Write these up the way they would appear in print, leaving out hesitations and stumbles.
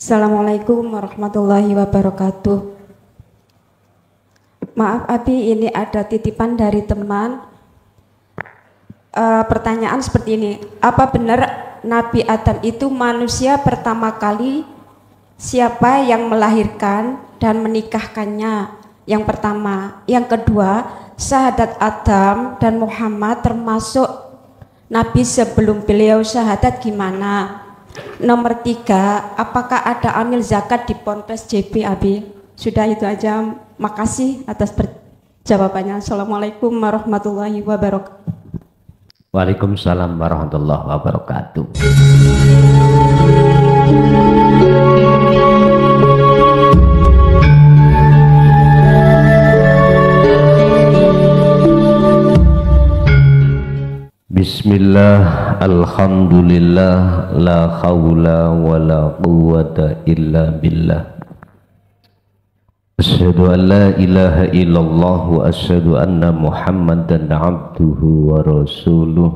Assalamualaikum warahmatullahi wabarakatuh. Maaf Abi, ini ada titipan dari teman. Pertanyaan seperti ini, apa benar Nabi Adam itu manusia pertama kali? Siapa yang melahirkan dan menikahkannya? Yang pertama. Yang kedua, syahadat Adam dan Muhammad termasuk Nabi sebelum beliau syahadat gimana? Nomor 3, apakah ada amil zakat di Ponpes JP Abi? Sudah itu aja, makasih atas jawabannya. Assalamualaikum warahmatullahi wabarakatuh. Waalaikumsalam warahmatullahi wabarakatuh. Bismillah, alhamdulillah, la khawla wa la quwwata illa billah. Asyhadu an la ilaha illallah wa asyhadu anna Muhammadan abduhu wa rasuluh.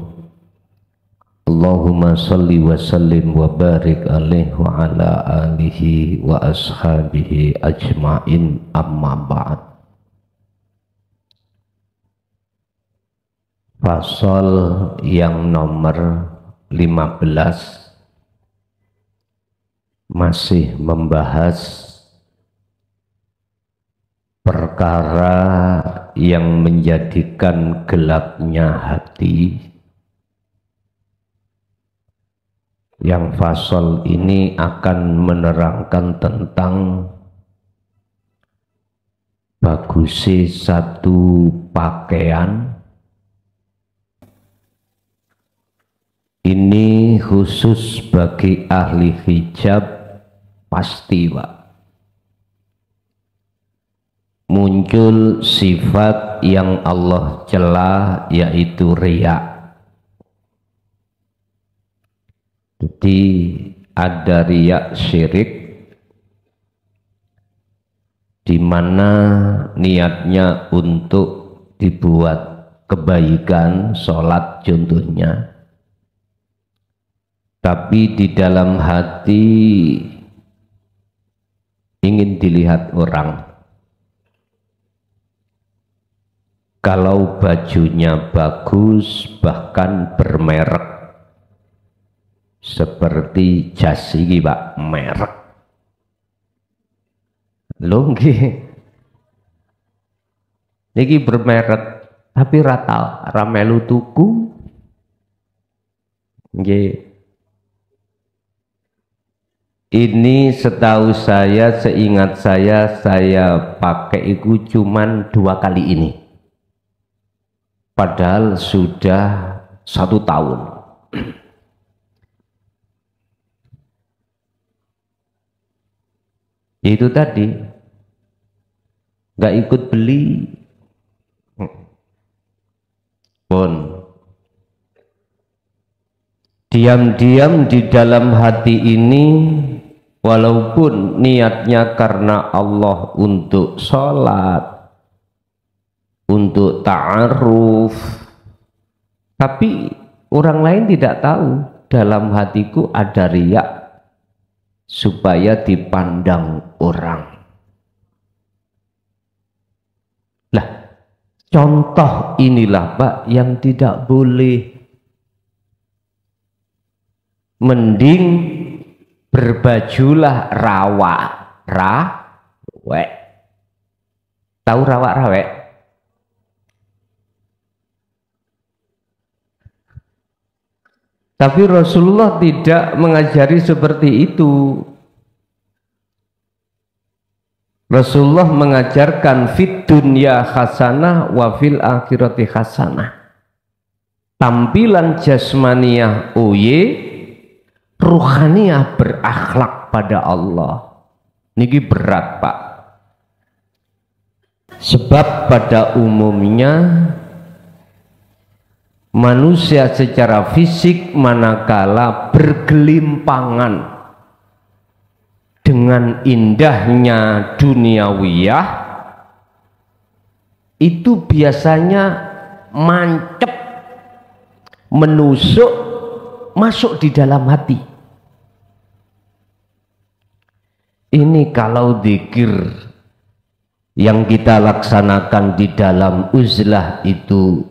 Allahumma salli wa sallim wa barik alaihi wa ala alihi wa ashabihi ajma'in, amma ba'd. Fasal yang nomor 15 masih membahas perkara yang menjadikan gelapnya hati. Yang fasal ini akan menerangkan tentang bagusnya satu pakaian. Ini khusus bagi ahli hijab, pasti Pak. Muncul sifat yang Allah cela, yaitu riya. Jadi ada riya syirik, di mana niatnya untuk dibuat kebaikan, sholat contohnya, tapi di dalam hati ingin dilihat orang. Kalau bajunya bagus, bahkan bermerek, seperti jas iki Pak, merek lho nggih, iki bermerek tapi ra melu tuku nggih. Ini setahu saya, seingat saya pakai itu cuman 2 kali ini, padahal sudah 1 tahun. Itu tadi nggak ikut beli pun, diam-diam di dalam hati ini, walaupun niatnya karena Allah untuk sholat, untuk ta'aruf, tapi orang lain tidak tahu dalam hatiku ada riya supaya dipandang orang. Lah, contoh inilah Pak yang tidak boleh. Mending berbajulah rawek. Tahu rawek? Tapi Rasulullah tidak mengajari seperti itu. Rasulullah mengajarkan fit dunya hasanah wa fil akhirati hasanah. Tampilan jasmaniyah oye, ruhaniyah berakhlak pada Allah. Niki berat Pak. Sebab pada umumnya manusia secara fisik manakala bergelimpangan dengan indahnya duniawiyah, itu biasanya mancep, menusuk, masuk di dalam hati. Ini kalau zikir yang kita laksanakan di dalam uzlah itu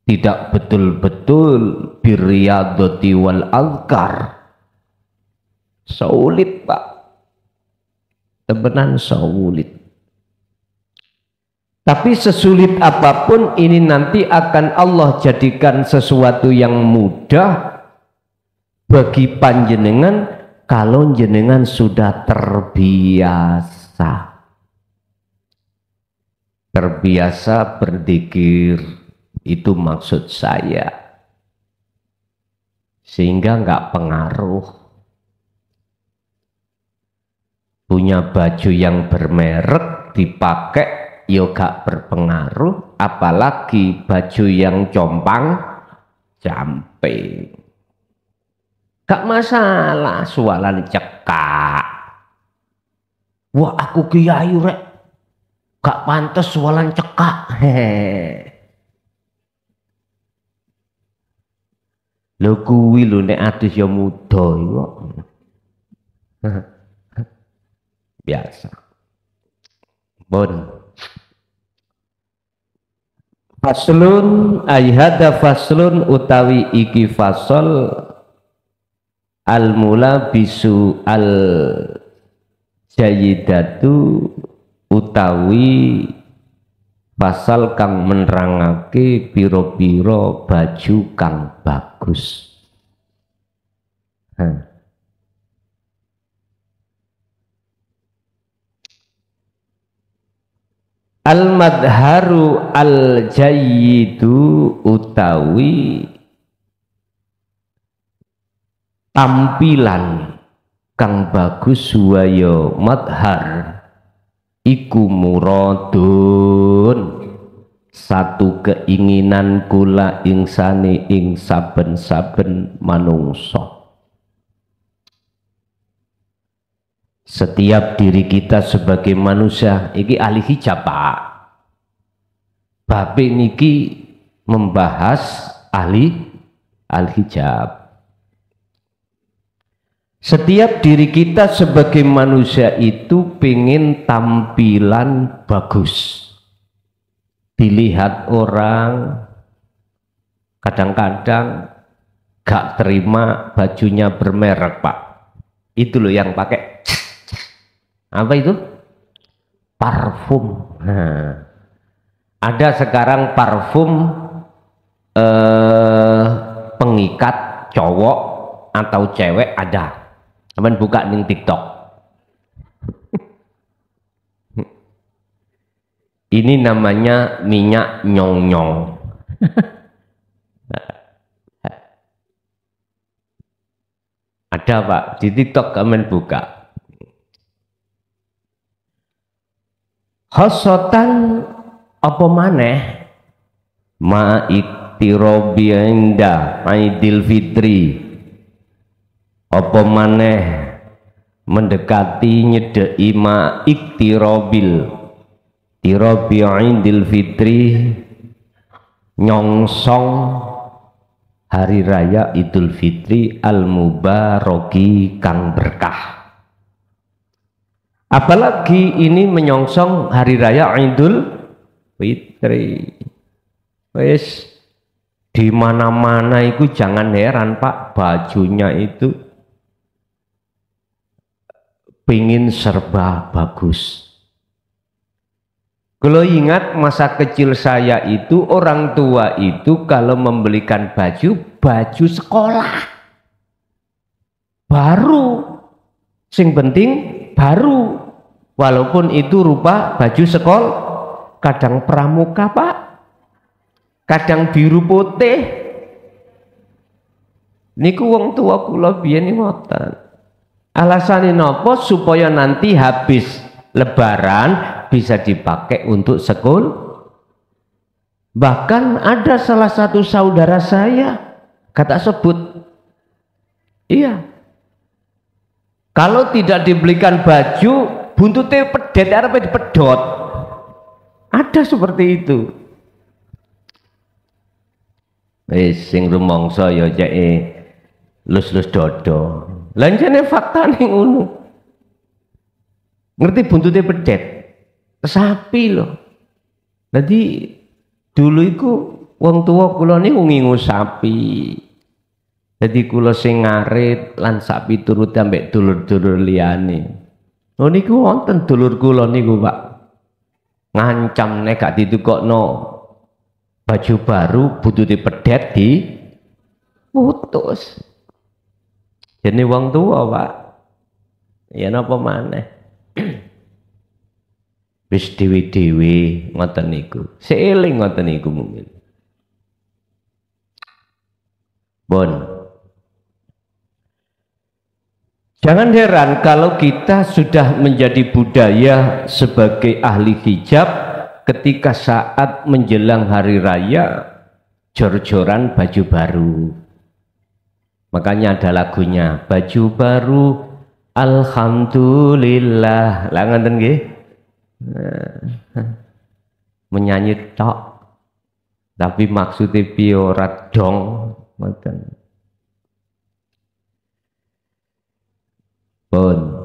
tidak betul-betul birriyadati wal azkar, sulit Pak, temenan sulit. Tapi sesulit apapun ini nanti akan Allah jadikan sesuatu yang mudah bagi panjenengan kalau jenengan sudah terbiasa berzikir, itu maksud saya, sehingga nggak pengaruh punya baju yang bermerek dipakai yo gak berpengaruh, apalagi baju yang compang camping. Gak masalah sualan cekak. Wah aku kiai rek, gak pantas sualan cekak. Lho kuwi lho nek adus ya muda kok. Biasa. Bon. Faslun ayhada faslun utawi iki fasol al mula bisu al jayyidatu utawi pasal kang menerangake piro-piro baju kang bagus. Al-madharu al-jayyidu utawi tampilan kang bagus waya madhar iku muradun, satu keinginan kula insani ing saben-saben manungsa. Setiap diri kita sebagai manusia iki ahli hijab Pak. Babe niki membahas ahli hijab. Setiap diri kita sebagai manusia itu pengen tampilan bagus, dilihat orang. Kadang-kadang gak terima bajunya bermerek Pak. Itu loh yang pakai apa itu? Parfum. Nah, ada sekarang parfum pengikat cowok atau cewek ada. Teman buka di TikTok. Ini namanya minyak nyong-nyong. Ada Pak di TikTok, kamen buka. Khosotan apa maneh ma'iktirobi inda Aidil Fitri, apa maneh mendekati nyedeki ma'iktirobil tirobi Aidil Fitri, nyongsong hari raya Idul Fitri al-mubaraki kang berkah. Apalagi ini menyongsong hari raya Idul Fitri. Wes di mana-mana itu jangan heran Pak, bajunya itu pingin serba bagus. Kalau ingat masa kecil saya itu, orang tua itu kalau membelikan baju sekolah baru, sing penting baru, walaupun itu rupa baju sekolah, kadang pramuka Pak, kadang biru putih. Niku wong tua kula biyen ngoten. Alasane napa? Supaya nanti habis lebaran bisa dipakai untuk sekolah. Bahkan ada salah satu saudara saya, kata sebut, iya, kalau tidak dibelikan baju, buntutnya pedet, apa dipedot. Ada seperti itu. Sing rumangsa ya ceke lus-lus dodo. Lanjane fakta ning ngono. Ngerti buntute pedet? Sapi loh. Jadi dulu iku wong tua kula niku ngingu sapi. Jadi kula sing ngarit lan sapi turut ambek dulur-dulur liyane. Oh niku wonten dulur kula niku, Pak. Ngancam nek gak ditukokno baju baru buntute pedet di putus. Jadi wong tua, Pak. Ya napa maneh? Wis dewe-dewe ngoten niku. Seeling ngoten niku mungkin. Bon. Jangan heran kalau kita sudah menjadi budaya sebagai ahli hijab ketika saat menjelang hari raya jor-joran baju baru. Makanya ada lagunya, baju baru alhamdulillah. Lah ngoten nggih. Menyanyi tok tapi maksudnya piye ora dong ngoten. Bon.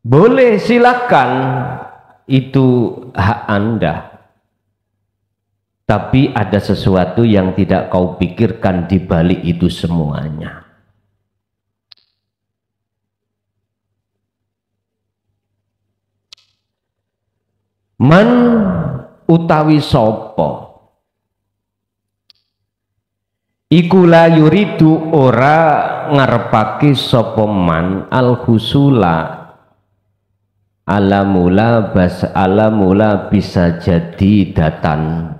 Boleh, silakan, itu hak Anda. Tapi ada sesuatu yang tidak kau pikirkan di balik itu semuanya. Man utawi sopo iku la yuridu ora ngarepake sapa man al husula alamula bisa jadi datan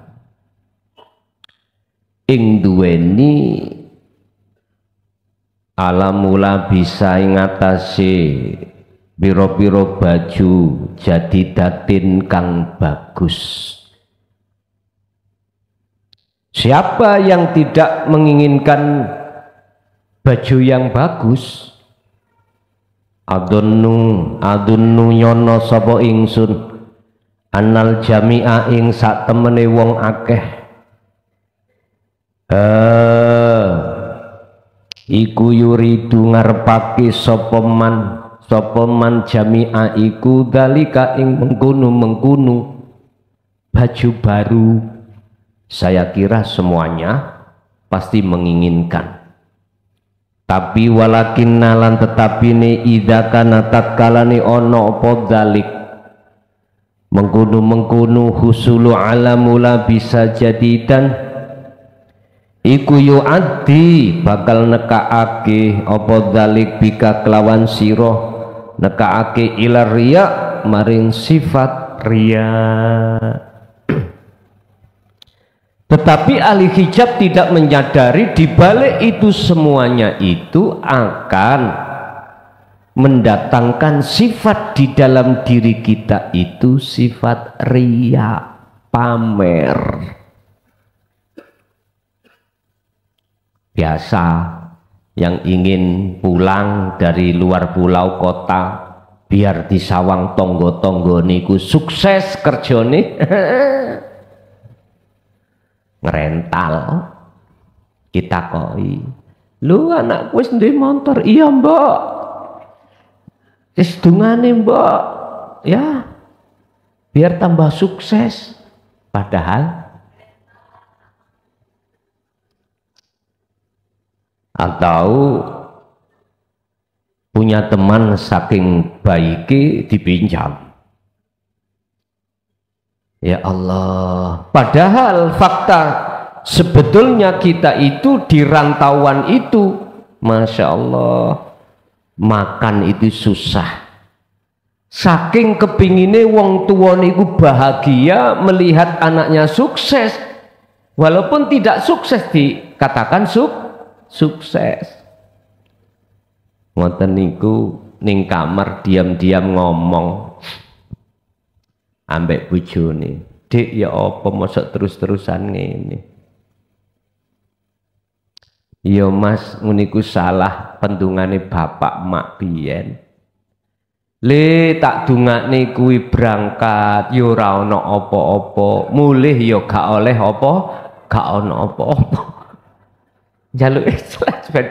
ing duweni alamula bisa ing atase biro-biro baju jadi datin kang bagus. Siapa yang tidak menginginkan baju yang bagus? Adunnu nyono sapa ingsun anal jami'a ing sak temene wong akeh iku yuridu ngarepake sapa man jami'a iku dalika ing mengkunu baju baru. Saya kira semuanya pasti menginginkan, tapi walakin nalan tetapi ne idza kana tatkalane ono apa dalik mengkunu husulu alamula bisa jadi dan iku yu'addi bakal nekaake apa dalik bika kelawan sira nekaake ila riya maring sifat riya. Tetapi ahli hijab tidak menyadari di balik itu semuanya itu akan mendatangkan sifat di dalam diri kita itu sifat riya, pamer. Biasa yang ingin pulang dari luar pulau kota biar disawang tonggo-tonggo niku sukses kerjane ngerental. Kita koi, lu anakku wis duwe motor. Iya mbok, wis dungane mbok ya biar tambah sukses, padahal atau punya teman saking baiki dipinjam. Ya Allah, padahal fakta sebetulnya kita itu di rantauan itu, Masya Allah, makan itu susah. Saking kepingine wong tua niku bahagia melihat anaknya sukses, walaupun tidak sukses dikatakan sukses. Ngoten niku ning kamar diam-diam ngomong ambek bojone, "Dik, ya apa mosok terus-terusan ngene?" "Ya Mas, nguniku salah pendungane bapak mak biyen. Le tak dungakne kuwi berangkat ya ora ana apa-apa, mulih ya gak oleh apa, gak ana apa-apa. Njaluk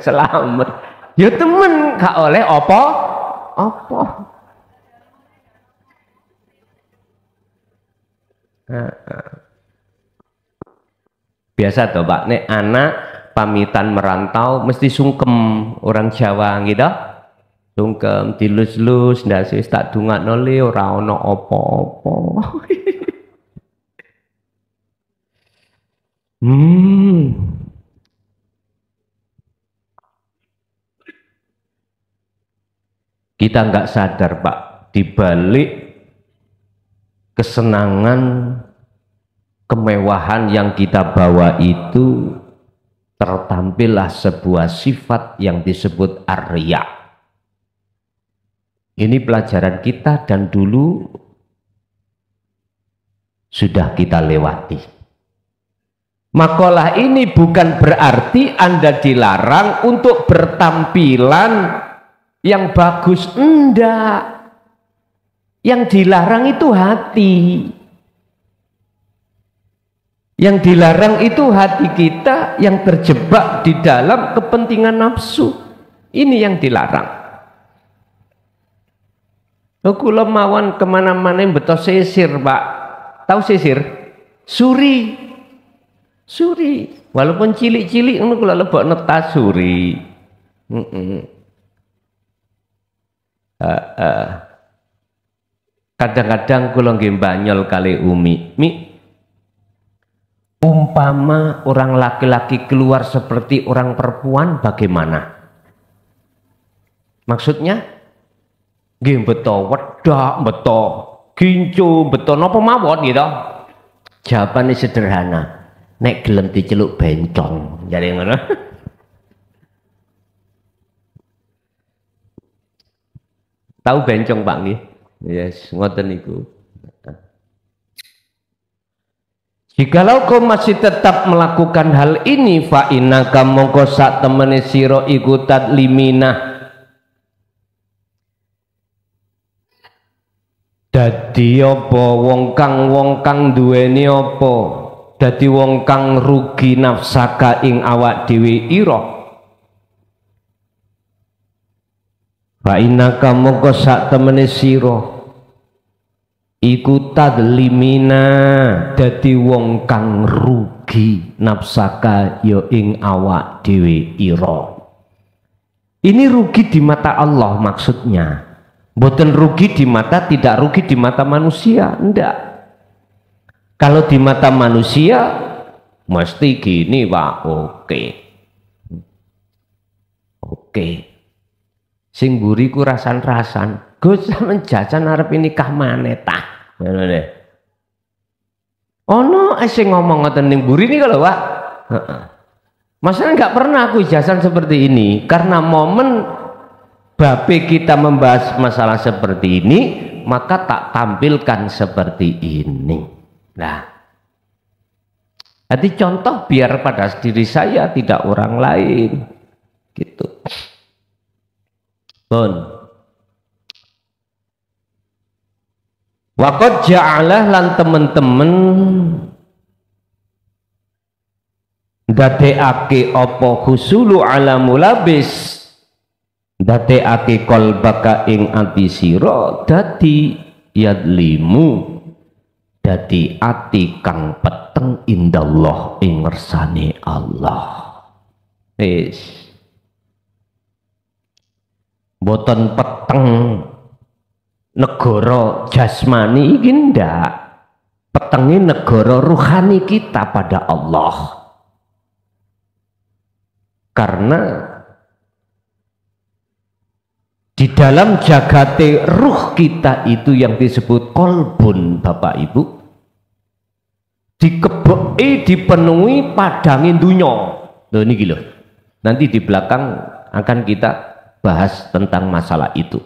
selamat. Ya temen gak oleh apa-apa." Biasa toh Pak, nek anak pamitan merantau mesti sungkem, orang Jawa gitu. Sungkem dilus-lus ndak wis tak dungakno le ora ana apa-apa. Kita nggak sadar Pak, dibalik kesenangan, kemewahan yang kita bawa itu tertampillah sebuah sifat yang disebut ar-riya. Ini pelajaran kita dan dulu sudah kita lewati. Makalah ini bukan berarti Anda dilarang untuk bertampilan yang bagus, enggak. Yang dilarang itu hati. Yang dilarang itu hati kita yang terjebak di dalam kepentingan nafsu. Ini yang dilarang. Kula mawon kemana-mana beto sisir Pak. Tahu sisir? Suri. Suri. Walaupun cilik-cilik ngono kula lebokno tas suri. Kadang-kadang kula nggih mbanyol kali Umi. Umpama orang laki-laki keluar seperti orang perempuan bagaimana? Maksudnya? Nggih beto wedak, beto gincu, beto napa mawon gitu. Jawabannya sederhana. Nek gelem diceluk bencong, jare ngono. Tahu bencong Pak nggih? Yes, ngoten niku. Jikalau kau masih tetap melakukan hal ini, fa innaka mongko sak temene sira iku tadlimina. Dadi apa wong kang duweni apa? Dadi wong kang rugi nafsaka ing awak dhewe ira. Fa innaka mongko sak temene sira iku tadlimina, dadi wong kang rugi nafsaka ya ing awak dhewe ira. Ini rugi di mata Allah maksudnya. Mboten rugi di mata, tidak rugi di mata manusia, enggak. Kalau di mata manusia mesti gini Pak, oke. Sing mburi ku rasan-rasan. Gus sampean jajan arep nikah maneh ta. Ngono deh. Ono sing ngomong ngoten ning mburi niku lho, Pak. Heeh. Masalah nggak pernah aku jajan seperti ini karena momen bape kita membahas masalah seperti ini, maka tak tampilkan seperti ini. Nah, jadi contoh biar pada diri saya tidak orang lain, gitu. Bon. Waqad ja'alah lan temen-temen dadekake apa husulu ala mulabis, dadekake qalbaka ing ati sira dadi yadlimu, dadi ati kang peteng indallah ing ngersane Allah. Wis boten peteng negara jasmani iki ndak, petenge negara ruhani kita pada Allah. Karena di dalam jagate ruh kita itu yang disebut kolbun, Bapak Ibu, dikebeki, dipenuhi padangin dunya. Loh ini loh. Nanti di belakang akan kita bahas tentang masalah itu.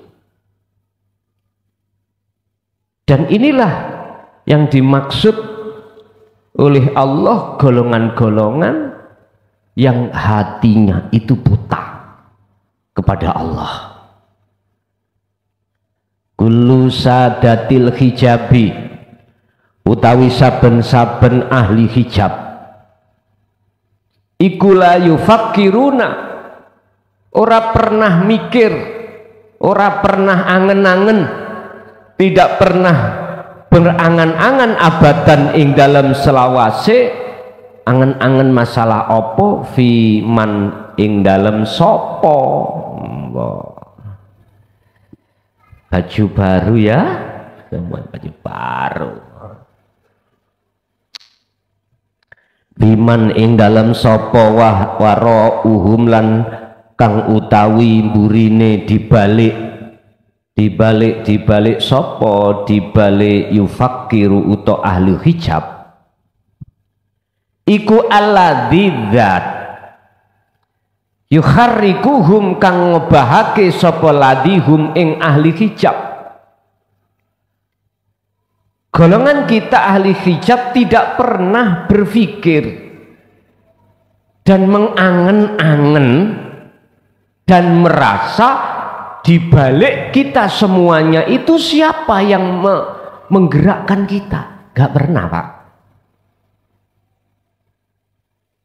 Dan inilah yang dimaksud oleh Allah golongan-golongan yang hatinya itu buta kepada Allah. Kullu sadatil hijabi, utawi saben-saben ahli hijab, iku la yufakkiruna, ora pernah mikir, ora pernah angen-angen, tidak pernah berangan-angan abadan ing dalam selawase, angen-angen masalah opo fi man ing dalam sopo. Baju baru ya, semua baju baru. Biman ing dalam sopo waro uhum lan kang utawi burine dibalik sopo, dibalik yufakiru uto ahli hijab iku alladzi dzat yukharrikuhum kang ngebahake sopo ladihum ing ahli hijab. Golongan kita ahli hijab tidak pernah berpikir dan mengangen-angen dan merasa di balik kita semuanya itu siapa yang menggerakkan kita. Gak pernah, Pak.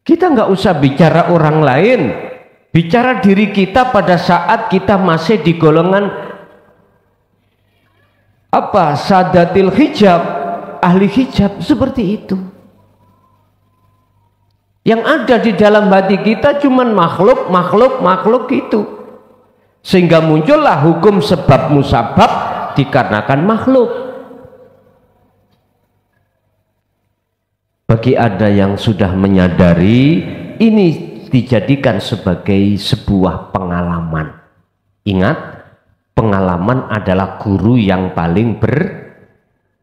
Kita nggak usah bicara orang lain, bicara diri kita pada saat kita masih di golongan apa, sadatil hijab, ahli hijab, seperti itu. Yang ada di dalam hati kita cuman makhluk itu, sehingga muncullah hukum sebab musabab dikarenakan makhluk. Bagi ada yang sudah menyadari, ini dijadikan sebagai sebuah pengalaman. Ingat, pengalaman adalah guru yang paling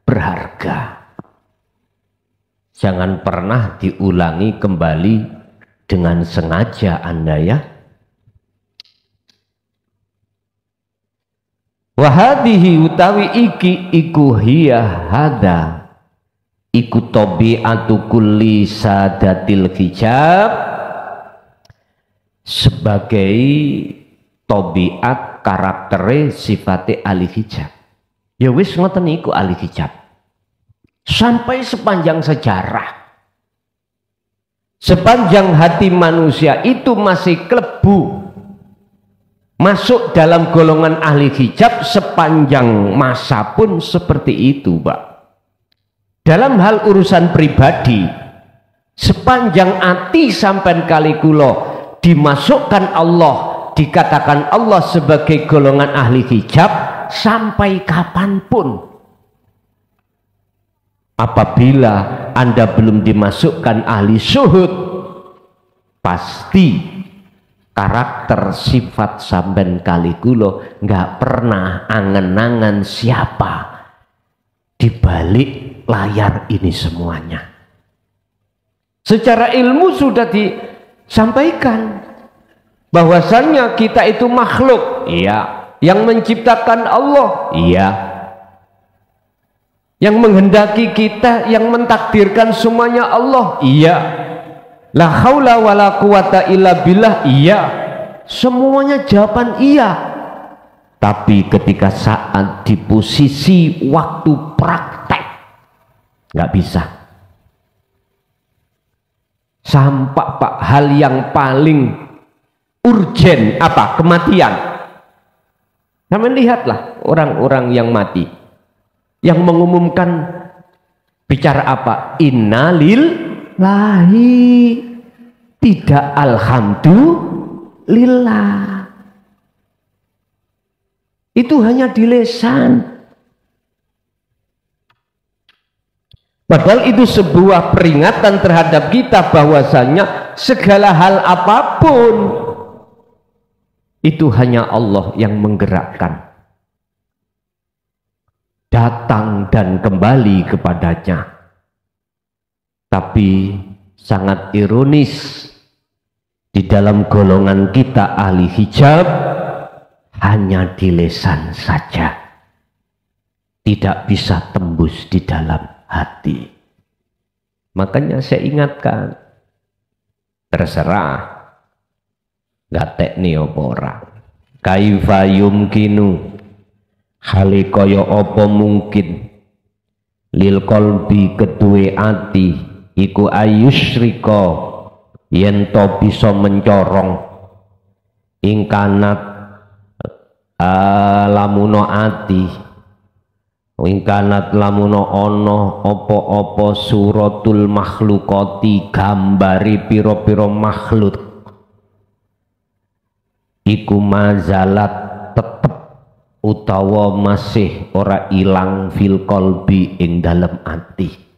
berharga. Jangan pernah diulangi kembali dengan sengaja Anda ya. Wahadihi utawi iki iku hiya hada iku tabi'atu kulli sadatil hijab, sebagai tabiat karaktere sifate ahli hijab. Ya wis ngoten niku ahli hijab. Sampai sepanjang sejarah, sepanjang hati manusia itu masih klebu masuk dalam golongan ahli hijab, sepanjang masa pun seperti itu, Pak. Dalam hal urusan pribadi, sepanjang hati sampai kali kulo dimasukkan Allah, dikatakan Allah sebagai golongan ahli hijab, sampai kapanpun. Apabila Anda belum dimasukkan ahli syuhud, pasti karakter sifat samben kali kulo nggak pernah angen-angen siapa di balik layar ini semuanya. Secara ilmu sudah disampaikan bahwasannya kita itu makhluk, iya. Yang menciptakan Allah, iya. Yang menghendaki kita, yang mentakdirkan semuanya Allah, iya. La haula wala quwata illa billah, iya. Semuanya jawaban iya. Tapi ketika saat di posisi waktu praktek, nggak bisa. Sampai Pak, hal yang paling urgen apa? Kematian. Nah, lihatlah orang-orang yang mati, yang mengumumkan bicara apa? Innalillahi, tidak alhamdulillah. Itu hanya di lisan. Padahal itu sebuah peringatan terhadap kita bahwasanya segala hal apapun itu hanya Allah yang menggerakkan. Datang dan kembali kepadanya. Tapi sangat ironis, di dalam golongan kita ahli hijab hanya di lisan saja, tidak bisa tembus di dalam hati. Makanya saya ingatkan, terserah gatek nih apa ora, kaifa yumkinu, hale kaya apa mungkin, lil qalbi kedue ati iku ayusrika yen to bisa mencorong ingkanat lamuno ati Wingkanat lamuno ono opo-opo suratul makhlukoti gambari piro-piro makhluk iku mazalat tetep utawa masih ora ilang fil qalbi ing dalem ati.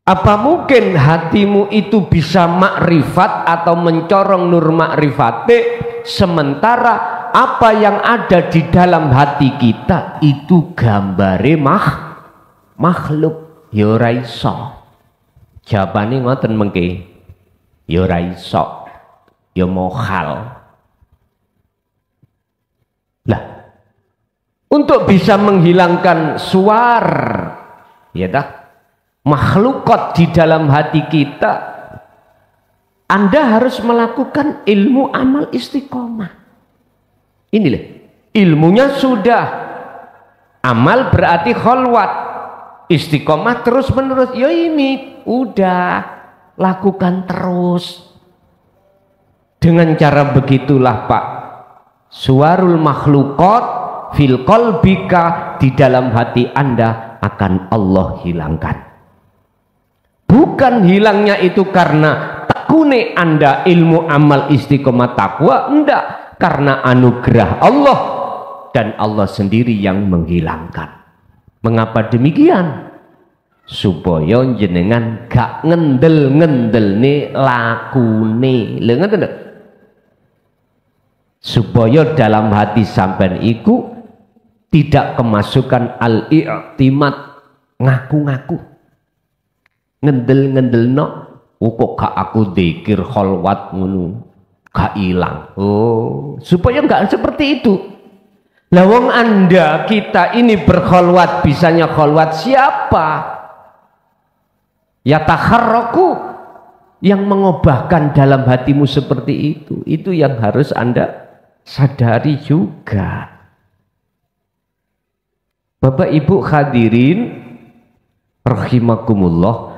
Apa mungkin hatimu itu bisa makrifat atau mencorong nur makrifate sementara apa yang ada di dalam hati kita itu gambare makhluk? Ya ora iso. Jawabane ngoten mengke. Ya ora iso. Ya mohal. Lah, untuk bisa menghilangkan suar, ya dah, makhlukot di dalam hati kita, Anda harus melakukan ilmu amal istiqomah. Inilah ilmunya sudah, amal berarti kholwat, istiqomah terus menerus. Ya ini udah lakukan terus. Dengan cara begitulah Pak, suarul makhlukot fil qalbika, di dalam hati Anda akan Allah hilangkan. Bukan hilangnya itu karena tekune Anda ilmu amal istiqomah takwa, enggak, karena anugerah Allah dan Allah sendiri yang menghilangkan. Mengapa demikian? Supaya jenengan gak ngendel-ngendel lakune. Lha ngoten lho. Supaya dalam hati sampean iku tidak kemasukan al-i'timad, ngaku-ngaku. Ngendel-ngendelno, kok gak aku dzikir kholwat ngono. Gak hilang. Oh, supaya enggak seperti itu. Lah wong Anda kita ini berkholwat, bisanya kholwat siapa? Ya takharraku, yang mengobahkan dalam hatimu seperti itu. Itu yang harus Anda sadari juga. Bapak Ibu hadirin rahimakumullah,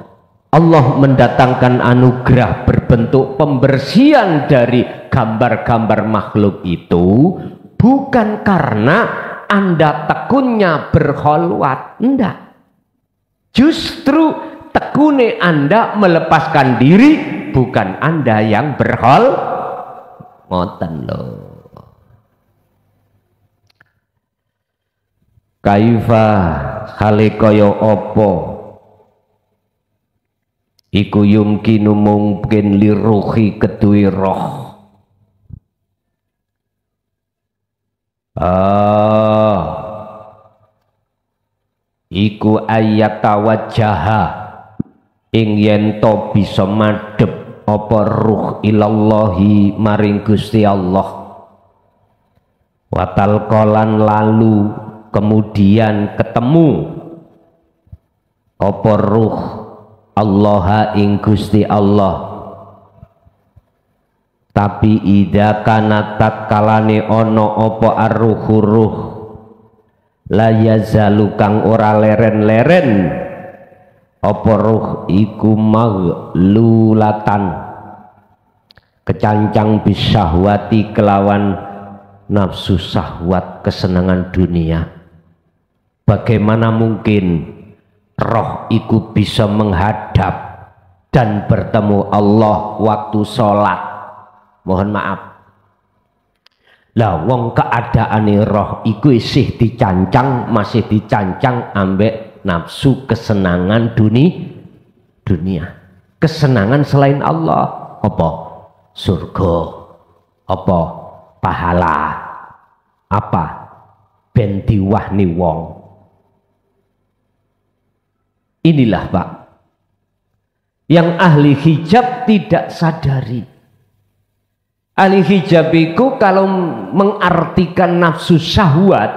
Allah mendatangkan anugerah berbentuk pembersihan dari gambar-gambar makhluk itu bukan karena Anda tekunnya berkholwat, enggak. Justru tekune Anda melepaskan diri, bukan Anda yang ngoten loh. Kaifa hale kaya apa iku yumkinu mungkin liruhi kedui roh. Iku ayat tawajjaha ing yen to bisa madhep apa ruh ilallahi maring Gusti Allah. Watal kolan lalu kemudian ketemu apa ruh Allah ing Gusti Allah. Tapi ida kana tatkalane ono apa arruh la yazalu kang ora leren-leren apa ruh iku maghlulatan kecancang bisyahwati kelawan nafsu syahwat kesenangan dunia. Bagaimana mungkin roh iku bisa menghadap dan bertemu Allah waktu sholat? Mohon maaf. Lah wong keadaane roh iku isih dicancang, masih dicancang ambek nafsu kesenangan dunia. Kesenangan selain Allah. Apa? Surga. Apa? Pahala. Apa? Ben diwahni wong. Inilah Pak, yang ahli hijab tidak sadari. Ahli hijab itu kalau mengartikan nafsu syahwat,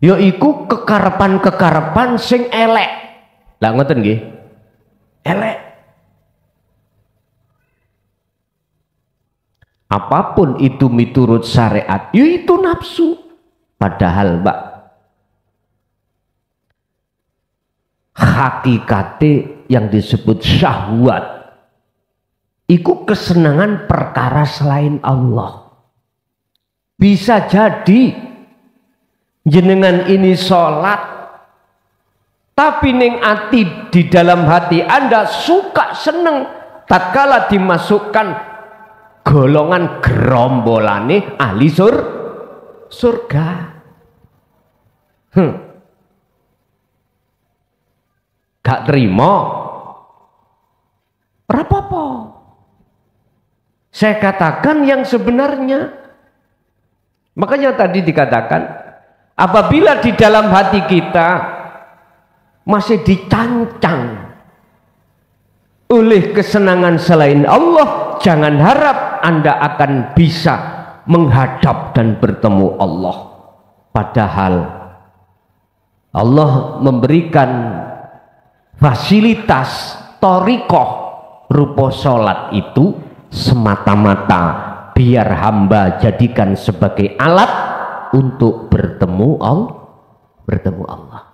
yaiku kekarepan-kekarepan sing elek. Lah ngoten nggih? Elek. Apapun itu miturut syariat, yaitu nafsu. Padahal Mbak, hakikate yang disebut syahwat iku kesenangan perkara selain Allah. Bisa jadi jenengan ini sholat, tapi ning ati, di dalam hati Anda suka seneng tatkala dimasukkan golongan gerombolane ahli surga. Gak terima, apa-apa. Saya katakan yang sebenarnya. Makanya tadi dikatakan, apabila di dalam hati kita masih dicancang oleh kesenangan selain Allah, jangan harap Anda akan bisa menghadap dan bertemu Allah. Padahal Allah memberikan fasilitas thariqah rupa sholat itu semata-mata biar hamba jadikan sebagai alat untuk bertemu Allah.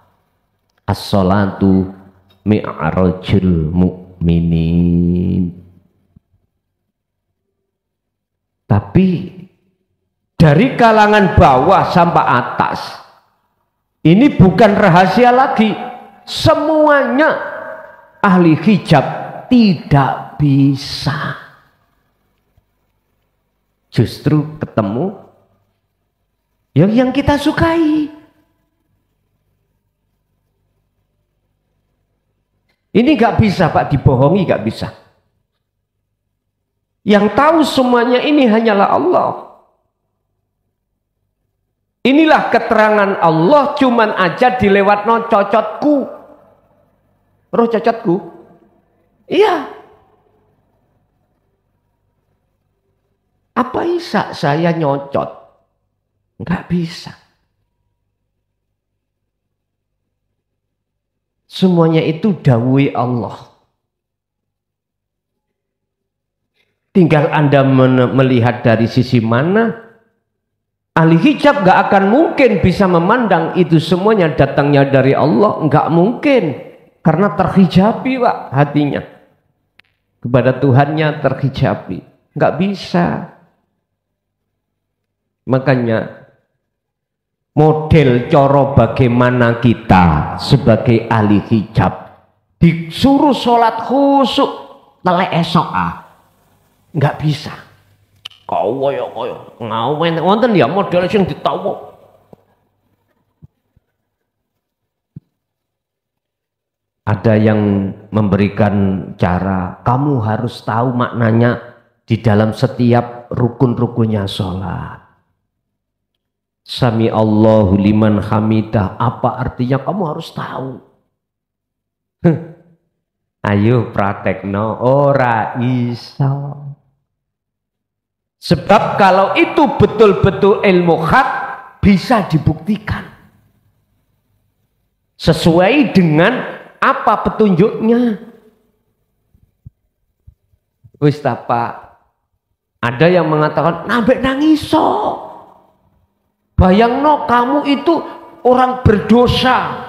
As-sholatu mi'rajul mu'minin. Tapi dari kalangan bawah sampai atas ini bukan rahasia lagi. Semuanya ahli hijab tidak bisa. Justru ketemu yang kita sukai. Ini gak bisa Pak, dibohongi gak bisa. Yang tahu semuanya ini hanyalah Allah. Inilah keterangan Allah, cuman aja dilewatno cocotku. Roh cocotku? Iya. Apa bisa saya nyocot? Enggak bisa. Semuanya itu dawuh Allah. Tinggal Anda melihat dari sisi mana. Ahli hijab gak akan mungkin bisa memandang itu semuanya datangnya dari Allah. Enggak mungkin. Karena terhijabi Pak hatinya. Kepada Tuhannya terhijabi. Enggak bisa. Makanya model coro bagaimana kita sebagai ahli hijab disuruh sholat khusyuk telek esok nggak bisa. Koyo ngawen wonten ya model sing ditawa. Ada yang memberikan cara, kamu harus tahu maknanya di dalam setiap rukun-rukunnya sholat. Sami Allahu liman hamidah, apa artinya kamu harus tahu. Ayo praktekno, ora iso. Sebab kalau itu betul-betul ilmu hak bisa dibuktikan sesuai dengan apa petunjuknya. Wis Pak, ada yang mengatakan nambah nangiso. Bayangno kamu itu orang berdosa.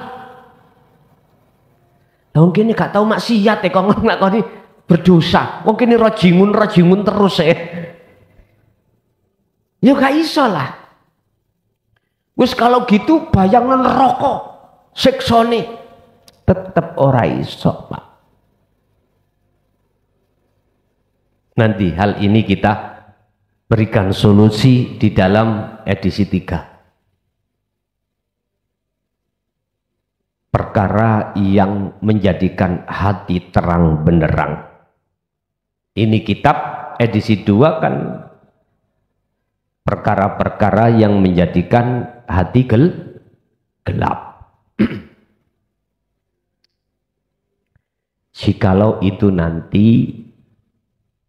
Nah, mungkin ini gak tahu maksiat ya kok nglakoni berdosa. Mungkin ini rajingun terus ya. Ya gak iso lah. Wis kalau gitu bayangno neraka siksane. Tetap ora iso, Pak. Nanti hal ini kita berikan solusi di dalam edisi 3. Perkara yang menjadikan hati terang benderang. Ini kitab edisi 2 kan perkara-perkara yang menjadikan hati gelap. Jikalau itu nanti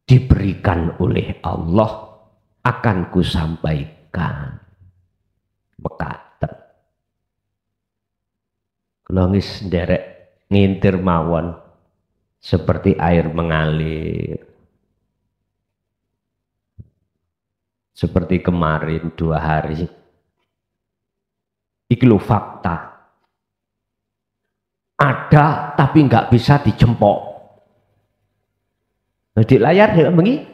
diberikan oleh Allah, akan kusampaikan mekaten. Kelongis nderek ngintir mawon seperti air mengalir. Seperti kemarin 2 hari. Iki lho fakta. Ada tapi nggak bisa dijempok. Nah, di layar dia bengi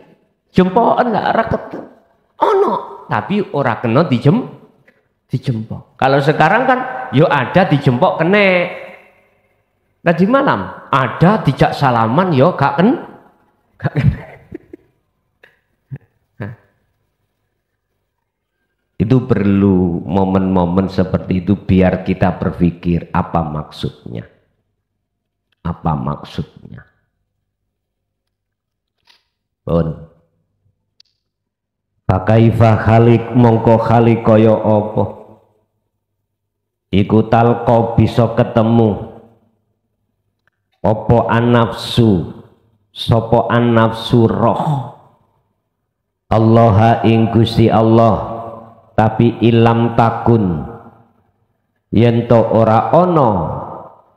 jempokan nggak raket. Ono tapi ora kena dijempok. Kalau sekarang kan yo ada dijempok kene. Tadi malam ada dijak salaman yo gak kene. Itu perlu momen-momen seperti itu biar kita berpikir apa maksudnya. Apa maksudnya? Pun. Fakaifa khalik mongko khalik kaya apa? Iku talqa bisa ketemu. Apa an-nafsu? Sapa an-nafsu roh. Allah ing Gusti Allah. Tapi ilam takun yento ora ono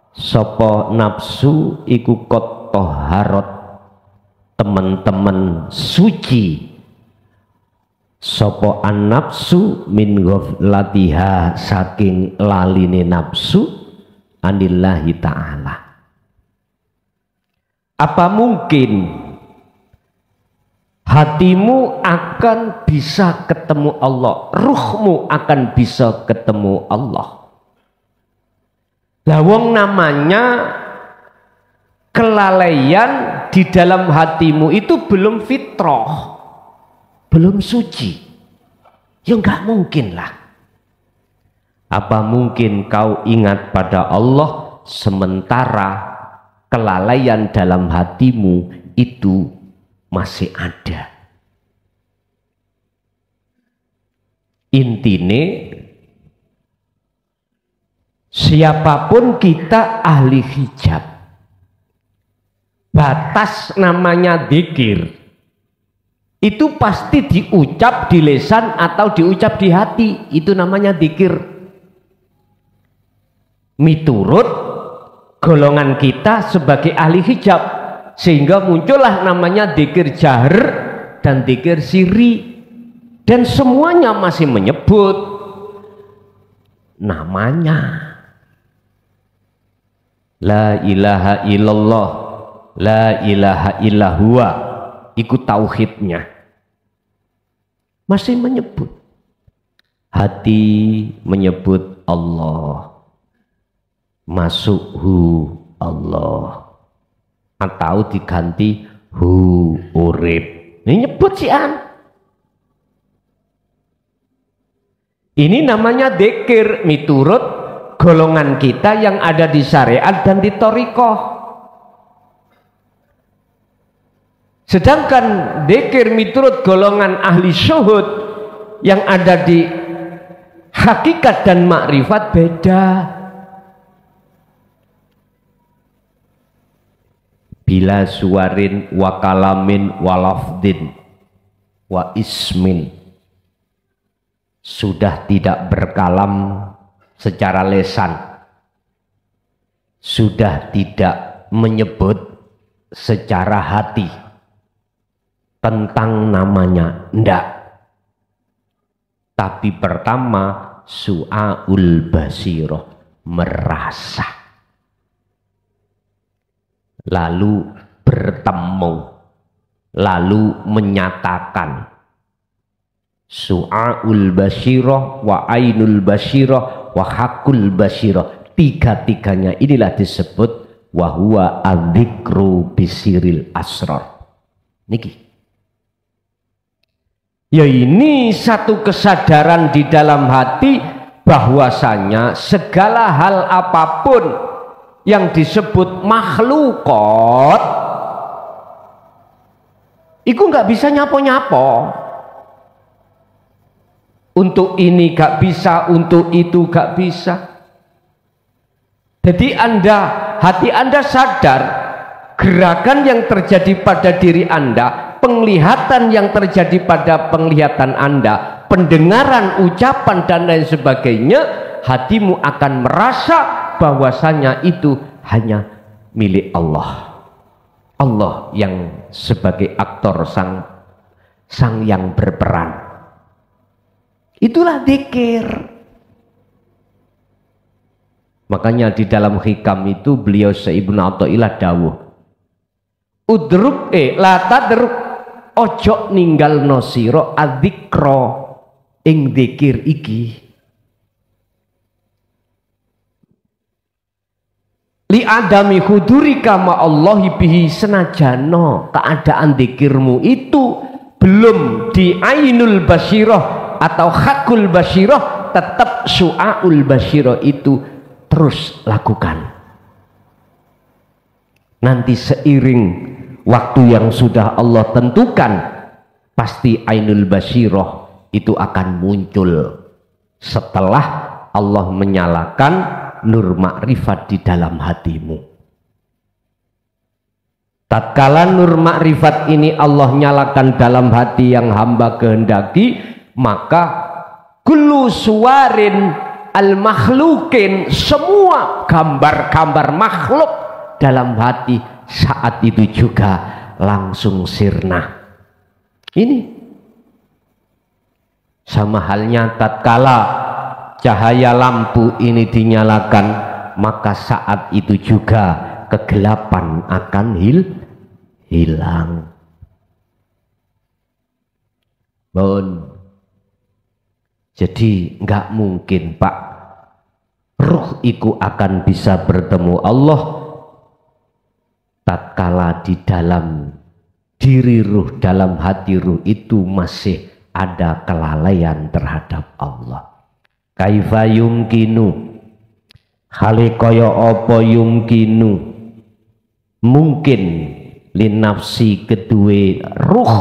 sopo nafsu iku kot toharot teman-teman suci sopo an nafsu min ghaflatiha saking laline nafsu anillahi ta'ala. Apa mungkin hatimu akan bisa ketemu Allah, ruhmu akan bisa ketemu Allah? Lawang namanya kelalaian di dalam hatimu itu belum fitrah, belum suci. Ya enggak mungkin lah. Apa mungkin kau ingat pada Allah sementara kelalaian dalam hatimu itu masih ada? Intine siapapun kita ahli hijab, batas namanya dzikir itu pasti diucap di lisan atau diucap di hati, itu namanya dzikir. Miturut golongan kita sebagai ahli hijab, sehingga muncullah namanya dzikir jahr dan dzikir sirri, dan semuanya masih menyebut namanya la ilaha illallah, la ilaha illahua, ikut tauhidnya masih menyebut. Hati menyebut Allah, masuk hu Allah, atau diganti hu urip. Ini nyebut si an. Ini namanya dzikir miturut golongan kita yang ada di syariat dan di thariqah. Sedangkan dzikir miturut golongan ahli syuhud yang ada di hakikat dan makrifat beda. Bila suwarin wa kalamin wa lafdin wa ismin, sudah tidak berkalam secara lesan, sudah tidak menyebut secara hati tentang namanya, ndak. Tapi pertama su'aul basiroh, merasa, lalu bertemu, lalu menyatakan. Su'aul basiroh wa ainul basiroh wa hakul basiroh, tiga-tiganya inilah disebut wa huwa adzikru bisiril asrar. Niki, ya ini satu kesadaran di dalam hati bahwasanya segala hal apapun yang disebut makhlukot itu nggak bisa nyapo-nyapo. Untuk ini gak bisa, untuk itu gak bisa. Jadi hati Anda sadar gerakan yang terjadi pada diri Anda, penglihatan yang terjadi pada penglihatan Anda, pendengaran, ucapan dan lain sebagainya, hatimu akan merasa bahwasanya itu hanya milik Allah. Allah yang sebagai aktor sang yang berperan. Itulah dzikir. Makanya di dalam hikam itu beliau Ibnu Athaillah dawuh, udruk la tadruk, ojo ninggal nosiro adzikra ing dzikir iki. li adami hudurika ma'allahi bihi, senajano keadaan dzikirmu itu belum di ainul basyirah atau hakul basyirah, tetap su'aul basyirah itu terus lakukan. Nanti seiring waktu yang sudah Allah tentukan, pasti ainul basyirah itu akan muncul setelah Allah menyalakan nur makrifat di dalam hatimu. Tatkala nur makrifat ini Allah nyalakan dalam hati yang hamba kehendaki, maka kullu suwarin al makhlukin, semua gambar-gambar makhluk dalam hati saat itu juga langsung sirna. Ini sama halnya tatkala cahaya lampu ini dinyalakan, maka saat itu juga kegelapan akan hilang. Jadi nggak mungkin Pak, ruh itu akan bisa bertemu Allah tatkala di dalam diri ruh, dalam hati ruh itu masih ada kelalaian terhadap Allah. Kaifa yumkinu, hale kaya apa yumkinu, mungkin linafsi kedue ruh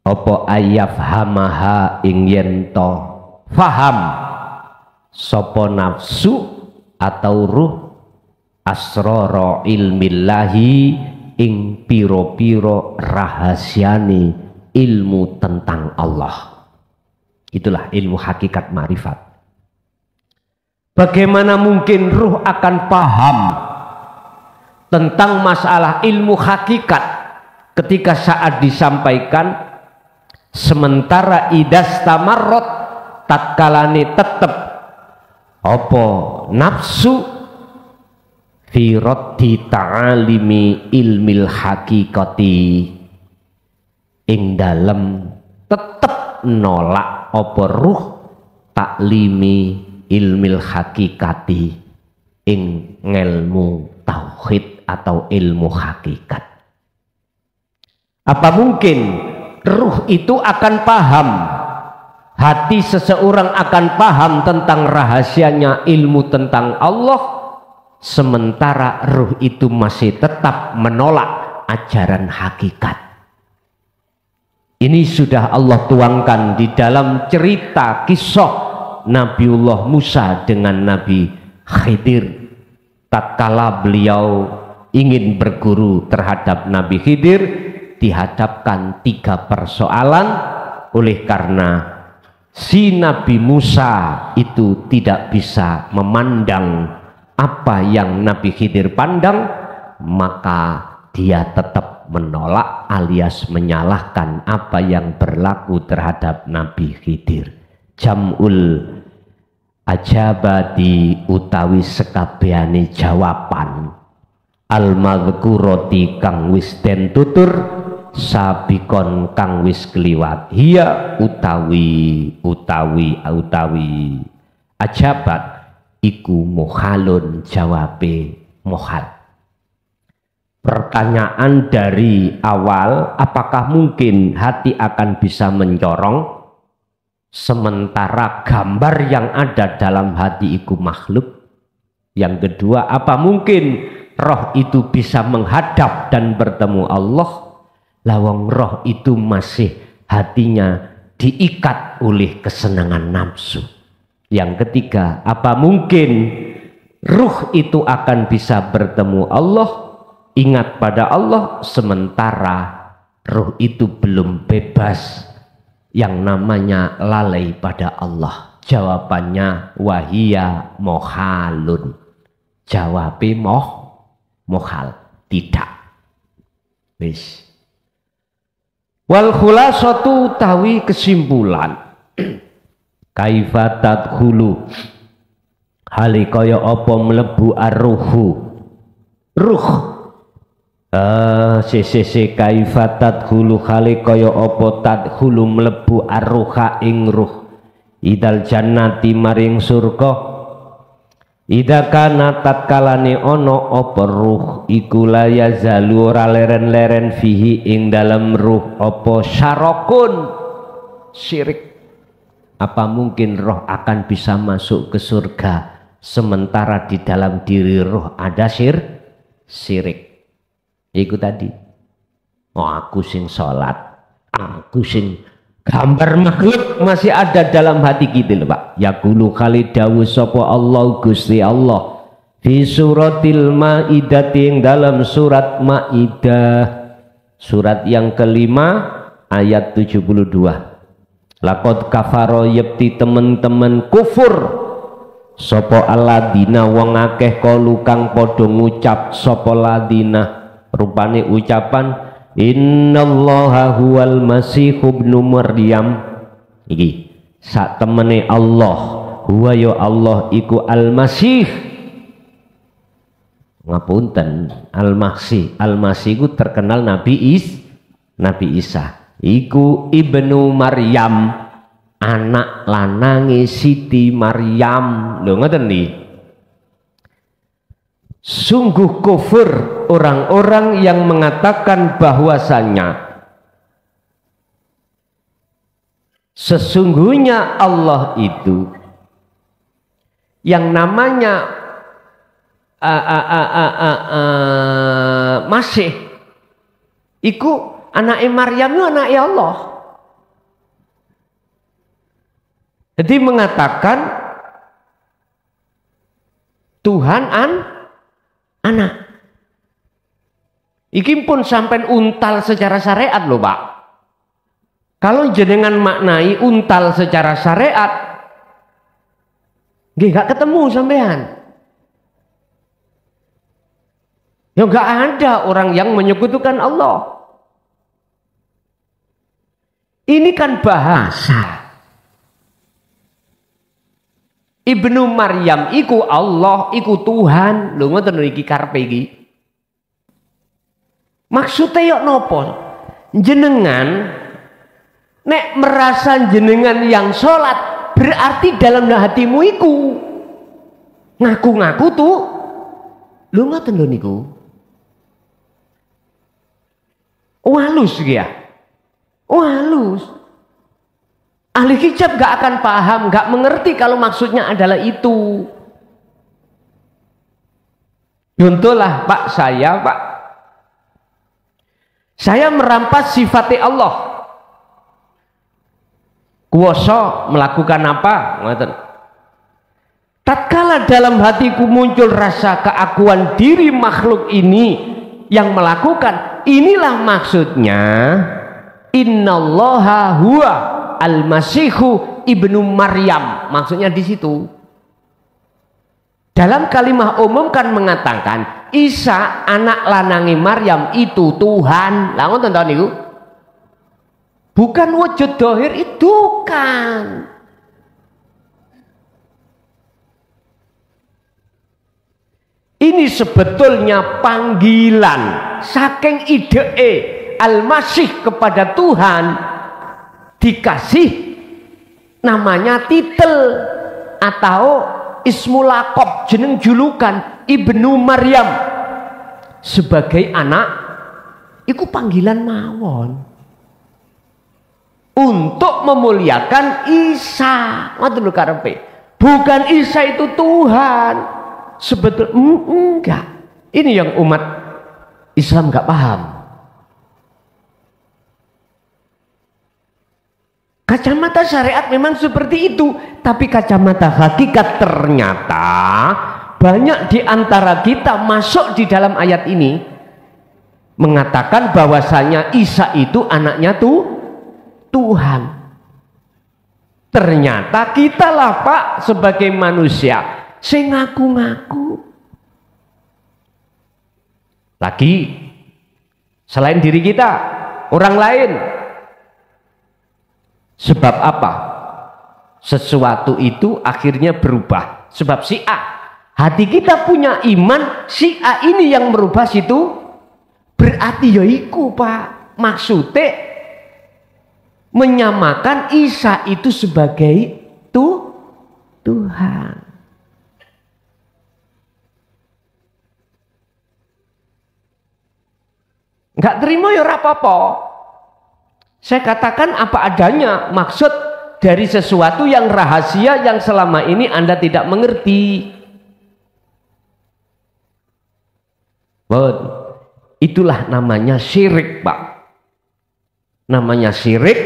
apa ayaf hamaha ing yento faham sapa nafsu atau ruh asrara ilmillahi ing piro-piro rahasiani ilmu tentang Allah. Itulah ilmu hakikat ma'rifat. Bagaimana mungkin ruh akan paham tentang masalah ilmu hakikat ketika saat disampaikan, sementara idas tamarrot tatkalane tetep apa nafsu fi raddi ta'alimi ilmil hakikati, ing dalem tetep nolak apa ruh taklimi ilmil hakikati, ing ngelmu tauhid atau ilmu hakikat. Apa mungkin ruh itu akan paham, hati seseorang akan paham tentang rahasianya ilmu tentang Allah, sementara ruh itu masih tetap menolak ajaran hakikat? Ini sudah Allah tuangkan di dalam cerita kisah Nabiullah Musa dengan Nabi Khidir. Tatkala beliau ingin berguru terhadap Nabi Khidir, dihadapkan 3 persoalan oleh karena si Nabi Musa itu tidak bisa memandang apa yang Nabi Khidir pandang, maka dia tetap menolak alias menyalahkan apa yang berlaku terhadap Nabi Khidir. Jam'ul ajabati utawi sekabehane jawaban al-madhkurati kang wis den tutur sabikon kang wis kliwat, hiya utawi ajabat iku muhalun, jawabe muhal. Pertanyaan dari awal, apakah mungkin hati akan bisa mencorong sementara gambar yang ada dalam hati itu makhluk? Yang kedua, apa mungkin roh itu bisa menghadap dan bertemu Allah? Lawang roh itu masih hatinya diikat oleh kesenangan nafsu. Yang ketiga, apa mungkin ruh itu akan bisa bertemu Allah, ingat pada Allah, sementara ruh itu belum bebas yang namanya lalai pada Allah? Jawabannya wahia mohalun, jawabnya mohal, tidak. Wis. Wal khulasatu tawi kesimpulan kaifa tadkhulu, hale kaya apa mlebu ar-ruhu, ruh kaifa tadkhulu, hale kaya apa tadkhulu mlebu ar-ruha ing ruh idal jannati maring surga Ida kana tatkalane ono apa ruh iku la yazalu ora leren-leren fihi ing dalam ruh apa syarokun syirik. Apa mungkin roh akan bisa masuk ke surga sementara di dalam diri roh ada syirik. Iku tadi. Oh aku sing sholat, aku sing gambar makhluk masih ada dalam hati kita loh Pak. Yaqulu kali dawuh sapa Allah Gusti Allah fi suratil Maidah ing dalam surat Maidah surat yang kelima ayat 72. Laqad kafaro yepti temen-temen kufur sapa aladina wong akeh kalu kang padha ngucap sapa ladina rupane ucapan innallaha huwal masih ibnu Maryam iki sak temene Allah huwa ya Allah iku al-masih ngapunten al-masih iku terkenal Nabi Isa iku ibnu Maryam anak lanange Siti Maryam lho ngoten niki. Sungguh kufur orang-orang yang mengatakan bahwasanya sesungguhnya Allah itu yang namanya Masih iku anake Maryam itu anake Allah. Jadi mengatakan Tuhan anak. Iki pun sampai untal secara syariat loh Pak. Kalau jenengan maknai untal secara syariat, gak ketemu sampean. Ya gak ada orang yang menyekutukan Allah. Ini kan bahasa. Ibnu Maryam iku Allah, iku Tuhan. Lho ngoten iki karepe iki. Maksudnya yok nopo? Jenengan nek merasa jenengan yang sholat berarti dalam hatimu iku ngaku-ngaku tuh. Lho ngoten lho niku. Halus ya. Halus. Ahli hijab gak akan paham, gak mengerti kalau maksudnya adalah itu. Contohlah Pak, saya merampas sifatnya Allah. Kuwasa melakukan apa? Tatkala dalam hatiku muncul rasa keakuan diri makhluk ini yang melakukan, inilah maksudnya innallaha huwa al-masihu ibnu Maryam. Maksudnya di situ. Dalam kalimah umum kan mengatakan Isa anak lanangi Maryam itu Tuhan. Lah ngoten to niku. Bukan wujud dohir itu kan. Ini sebetulnya panggilan saking idee Al-Masih kepada Tuhan dikasih namanya titel atau ismul laqab, jeneng julukan Ibnu Maryam sebagai anak iku panggilan mawon untuk memuliakan Isa. Ngoten lho karepe. Bukan Isa itu Tuhan. Sebetulnya enggak. Ini yang umat Islam enggak paham. Kacamata syariat memang seperti itu, tapi kacamata hakikat ternyata banyak di antara kita masuk di dalam ayat ini mengatakan bahwasanya Isa itu anaknya Tuhan. Ternyata kita lah Pak sebagai manusia sing ngaku-ngaku. Lagi selain diri kita, orang lain. Sebab apa? Sesuatu itu akhirnya berubah. Sebab si A, hati kita punya iman, si A ini yang merubah situ. Berarti ya iku Pak, maksudnya menyamakan Isa itu sebagai Tuhan. Enggak terima ya ora apa-apa. Saya katakan apa adanya, maksud dari sesuatu yang rahasia yang selama ini Anda tidak mengerti. Itulah namanya syirik, Pak. Namanya syirik.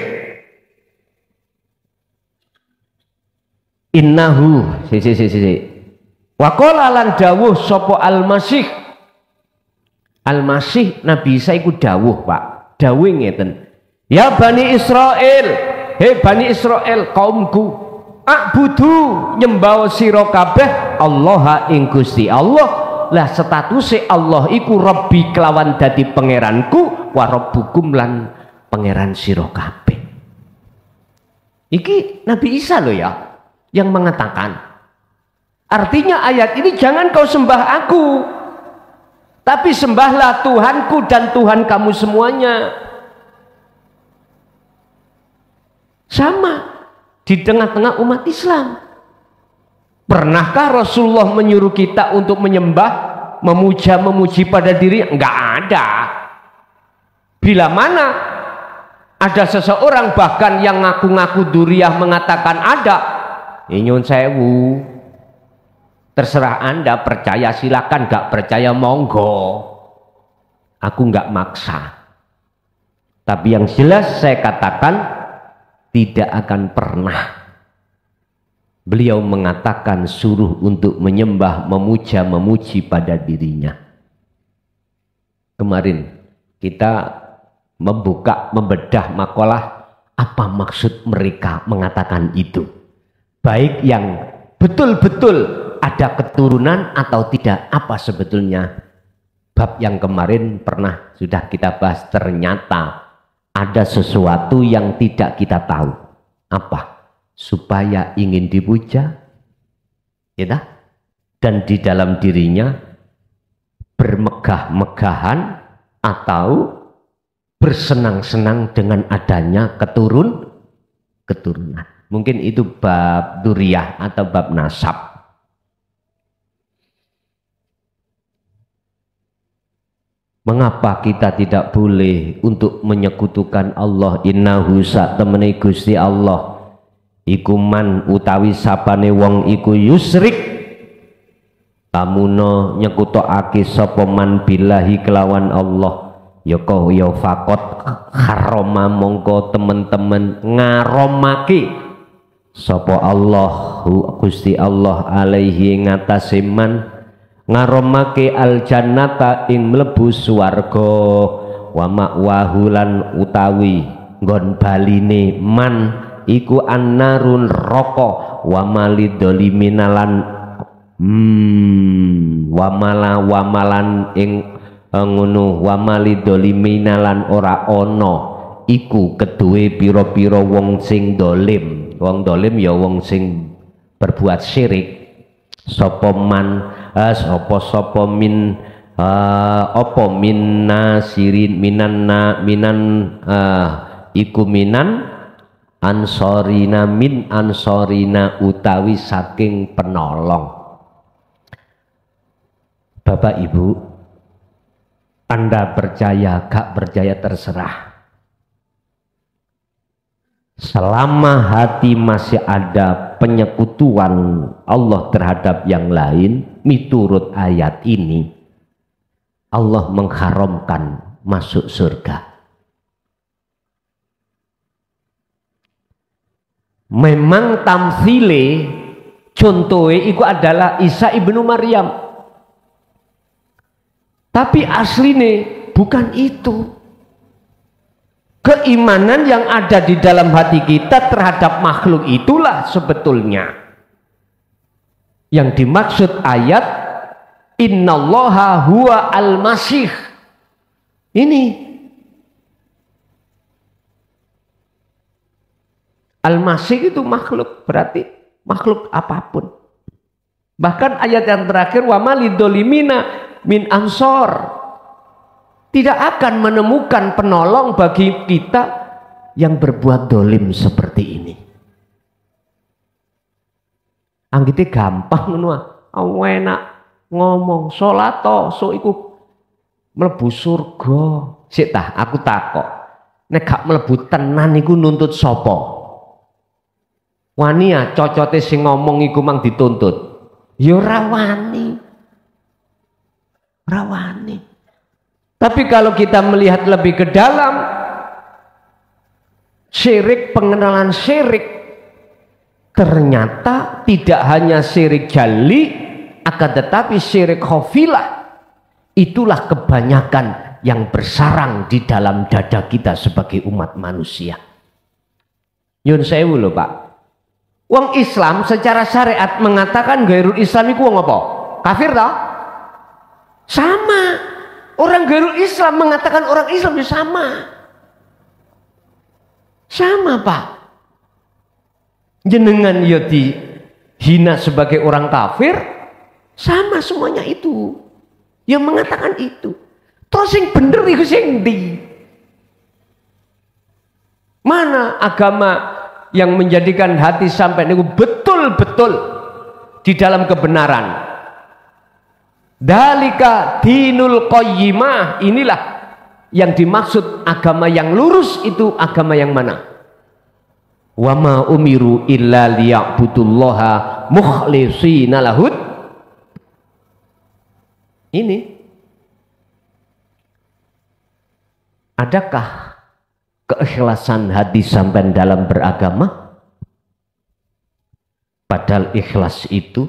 Innahu wa qala lan dawuh sapa al-masih. Al-masih Nabi Isa iku dawuh, Pak. Dawuh ngeten. Ya Bani Israel, hei Bani Israel kaumku, a'budu nyembah sira kabeh Allah ing Gusti Allah. Lah statusé Allah iku Rabbi kelawan dadi pangeranku, wa rabbukum lan pangeran sira kabeh. Iki Nabi Isa loh ya yang mengatakan. Artinya ayat ini jangan kau sembah aku, tapi sembahlah Tuhanku dan Tuhan kamu semuanya. Sama di tengah-tengah umat Islam. Pernahkah Rasulullah menyuruh kita untuk menyembah, memuja, memuji pada diri? Enggak ada. Bila mana ada seseorang bahkan yang ngaku-ngaku duriah mengatakan ada, nyun sewu, terserah Anda percaya silakan, enggak percaya monggo. Aku enggak maksa. Tapi yang jelas saya katakan tidak akan pernah beliau mengatakan suruh untuk menyembah, memuja, memuji pada dirinya. Kemarin kita membedah makalah apa maksud mereka mengatakan itu. Baik yang betul-betul ada keturunan atau tidak, apa sebetulnya. Bab yang kemarin pernah sudah kita bahas, ternyata ada sesuatu yang tidak kita tahu. Apa? Supaya ingin dipuja, ya, dan di dalam dirinya bermegah-megahan atau bersenang-senang dengan adanya keturunan. Mungkin itu bab duriyah atau bab nasab. Mengapa kita tidak boleh untuk menyekutukan Allah? Innahu sak temene Gusti Allah iku man utawi sapane wong iku yusrik tamuno nyekutokake sapa man billahi kelawan Allah ya kau ya fakot haroma mongko temen-temen ngaromake sapa Allah Gusti Allah alaihi ngatasi man ngaromake al jannata ing mlebu swarga wa ma'wahulan utawi nggon baline man iku annarun roko wa malidoliminalan wamalan ing ngono wa malidoliminalan ora ono iku keduwe pira-pira wong sing dolim. Wong dolim ya wong sing berbuat syirik. Sapa man sapa min apa min nasirin minan iku minan ansorina min ansorina utawi saking penolong. Bapak Ibu, Anda percaya gak percaya terserah. Selama hati masih ada penyekutuan Allah terhadap yang lain, miturut ayat ini Allah mengharamkan masuk surga. Memang tamsile contohnya itu adalah Isa ibnu Maryam, tapi aslinya bukan itu. Keimanan yang ada di dalam hati kita terhadap makhluk itulah sebetulnya yang dimaksud ayat innallaha huwa al-masih. Ini al-masih itu makhluk, berarti makhluk apapun. Bahkan ayat yang terakhir wa malidolimina min ansor, tidak akan menemukan penolong bagi kita yang berbuat dolim seperti ini. Anggite gampang ngono, enak ngomong salat so iku mlebu surga. Sik tah aku takok. Nek gak mlebu tenan iku nuntut sapa? Wani ya cocote sing ngomong iku mang dituntut. Ya ora wani. Ora wani. Tapi kalau kita melihat lebih ke dalam, syirik, pengenalan syirik, ternyata tidak hanya syirik jali, akan tetapi syirik khafilah. Itulah kebanyakan yang bersarang di dalam dada kita sebagai umat manusia. Nyun sewu lho Pak. Wong Islam secara syariat mengatakan gairul Islam iku wong apa? Kafir toh? Sama. Orang gairul Islam mengatakan orang Islam itu sama. Sama Pak. Jenengan ya dihina sebagai orang kafir, sama semuanya itu. Yang mengatakan itu. Terus yang bener itu sing ndi? Mana agama yang menjadikan hati sampai niku betul-betul di dalam kebenaran? Dalika dinul qayyimah. Inilah yang dimaksud agama yang lurus. Itu agama yang mana? Wa ma umiru illa liya'budullaha mukhlishina lahud. Ini adakah keikhlasan hati sampai dalam beragama? Padahal ikhlas itu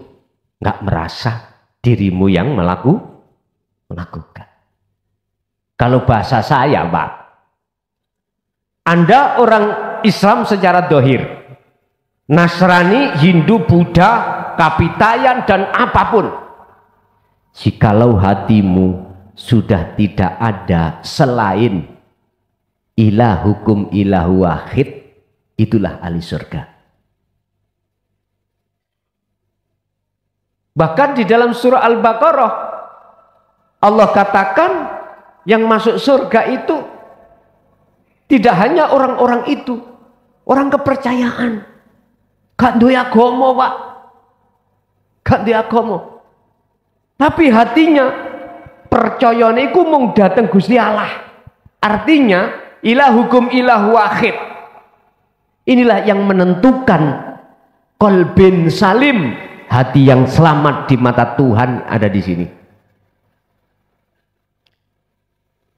nggak merasa dirimu yang melakukan. Kalau bahasa saya Pak, Anda orang Islam secara dohir, Nasrani, Hindu, Buddha, Kapitayan dan apapun, jikalau hatimu sudah tidak ada selain ilah hukum ilahu wahid, itulah ahli surga. Bahkan di dalam surah Al-Baqarah Allah katakan yang masuk surga itu tidak hanya orang-orang itu, orang kepercayaan. Gak duwe agama Pak, gak duwe agama, tapi hatinya percayane iku mung dateng Gusti Allah. Artinya ilah hukum ilah wahid. Inilah yang menentukan qalbin salim, hati yang selamat di mata Tuhan ada di sini.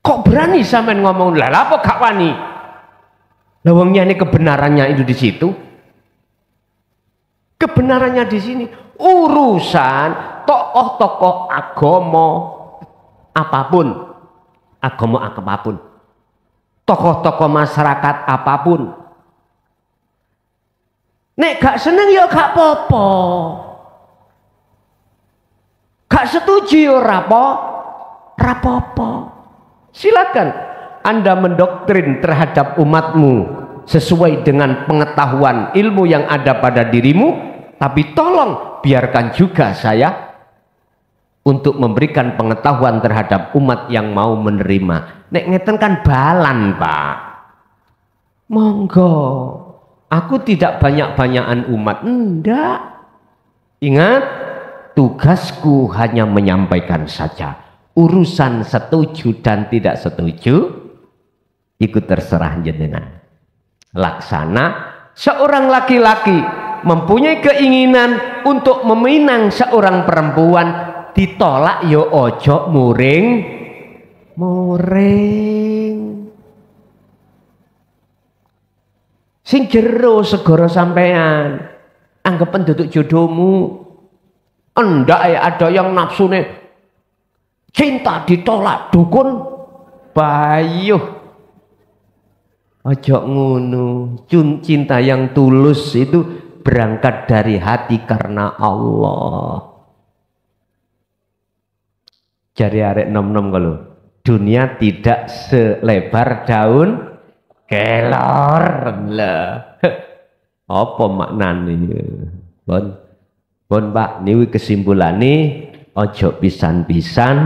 Kok berani sampean ngomong lah apa gak wani? Lah wong ini kebenarannya itu di situ. Kebenarannya di sini. Urusan tokoh-tokoh agama apapun, agama apapun, tokoh-tokoh masyarakat apapun, nek gak seneng ya gak apa-apa, gak setuju ya rapopo. Silakan Anda mendoktrin terhadap umatmu sesuai dengan pengetahuan ilmu yang ada pada dirimu, tapi tolong biarkan juga saya untuk memberikan pengetahuan terhadap umat yang mau menerima. Nek ngeten kan balan Pak, monggo. Aku tidak banyak-banyakan umat, enggak. Ingat, tugasku hanya menyampaikan saja. Urusan setuju dan tidak setuju itu terserah jenengan. Laksana seorang laki-laki mempunyai keinginan untuk meminang seorang perempuan, ditolak yo ojo muring. Sing jero segara sampean, anggap penduduk jodohmu. Endak ya ada yang nafsune cinta ditolak dukun, bayuh. Ojo ngono. Cinta yang tulus itu berangkat dari hati karena Allah. Jari arek nom-nom kalau dunia tidak selebar daun kelor lah. Apa maknane? Bon Pak, niku kesimpulane ojo pisan-pisan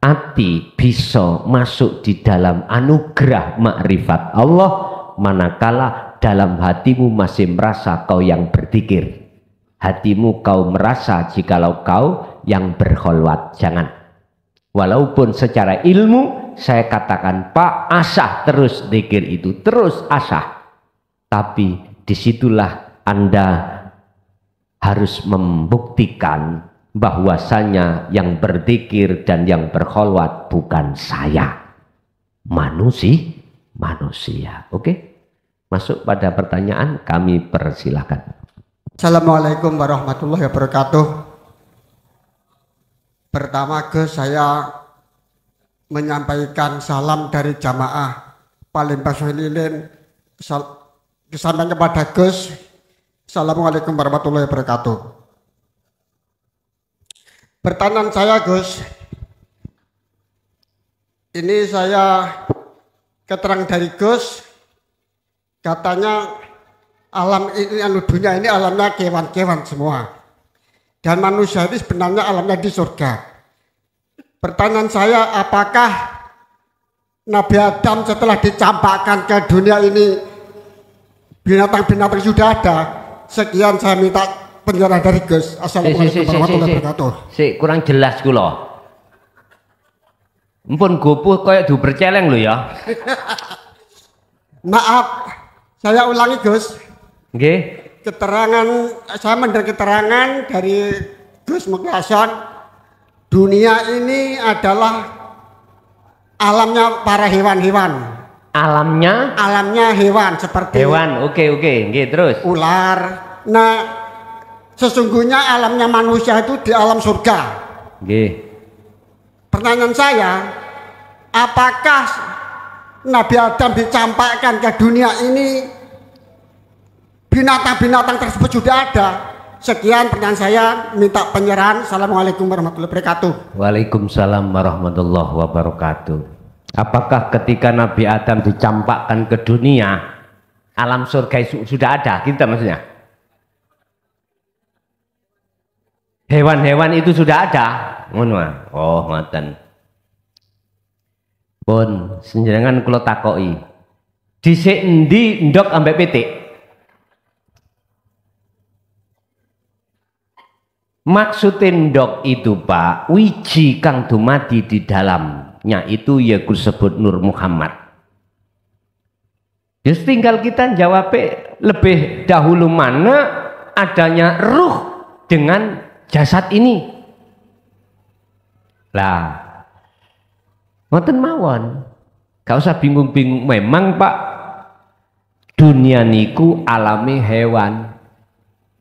ati bisa masuk di dalam anugerah makrifat Allah manakala dalam hatimu masih merasa kau yang berzikir, hatimu kau merasa jikalau kau yang berkholwat. Jangan. Walaupun secara ilmu saya katakan, Pak, asah terus zikir itu, terus asah. Tapi disitulah Anda harus membuktikan bahwasanya yang berzikir dan yang berkholwat bukan saya, manusia. Oke? Masuk pada pertanyaan, kami persilahkan. Assalamualaikum warahmatullahi wabarakatuh. Pertama saya menyampaikan salam dari jamaah Palembang Lilin disampaikan kepada Gus. Assalamualaikum warahmatullahi wabarakatuh. Pertanyaan saya, Gus, ini saya keterangan dari Gus, katanya alam ini, dunia ini alamnya kewan-kewan semua. Dan manusia itu sebenarnya alamnya di surga. Pertanyaan saya, apakah Nabi Adam setelah dicampakkan ke dunia ini binatang-binatang sudah ada? Sekian, saya minta penjelasan dari Gus. Assalamualaikum warahmatullahi wabarakatuh. Kurang jelas kula. Mpun gopuh kayak diberceleng lho ya. Maaf, saya ulangi, Gus. Nggih. Keterangan, saya mendengar keterangan dari Gus Mukhlason, dunia ini adalah alamnya para hewan-hewan. Alamnya hewan seperti hewan. Oke, nggih, terus ular. Nah, sesungguhnya alamnya manusia itu di alam surga. Nggih. Pertanyaan saya, apakah Nabi Adam dicampakkan ke dunia ini binatang-binatang tersebut sudah ada? Sekian pertanyaan saya, minta penyerahan. Assalamualaikum warahmatullahi wabarakatuh. Waalaikumsalam warahmatullahi wabarakatuh. Apakah ketika Nabi Adam dicampakkan ke dunia, alam surga sudah ada? Kita maksudnya hewan-hewan itu sudah ada? Oh, ngoten. Pun senjenengan kula takoki, dhisik endi ndok ambek pitik? Maksud endok itu, Pak, wiji kang dumadi di dalamnya itu ya disebut Nur Muhammad. Just tinggal kita jawab lebih dahulu mana adanya ruh dengan jasad ini. Lah, ngoten mawon. Gak usah bingung-bingung. Memang, Pak, dunia niku alami hewan.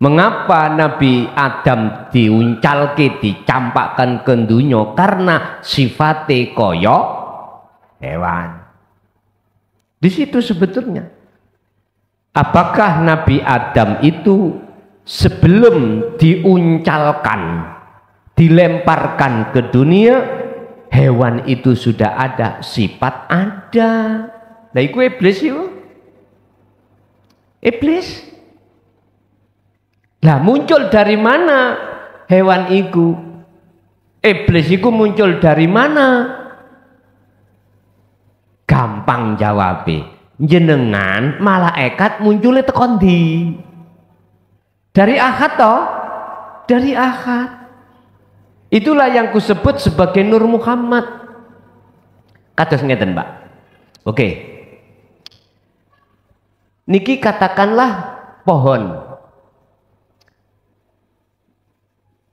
Mengapa Nabi Adam diuncalke, dicampakkan ke dunia? Karena sifatnya koyo hewan. Di situ sebetulnya. Apakah Nabi Adam itu sebelum diuncalkan, dilemparkan ke dunia, hewan itu sudah ada, sifat ada? Nah, itu iblis itu. Iblis. Lah, muncul dari mana hewan itu? Iblis itu muncul dari mana? Gampang jawab. Jenengan malaikat munculnya tekon di. Dari akad toh? Dari akad. Itulah yang kusebut sebagai Nur Muhammad. Kados ngeten, Mbak. Oke. Niki katakanlah pohon.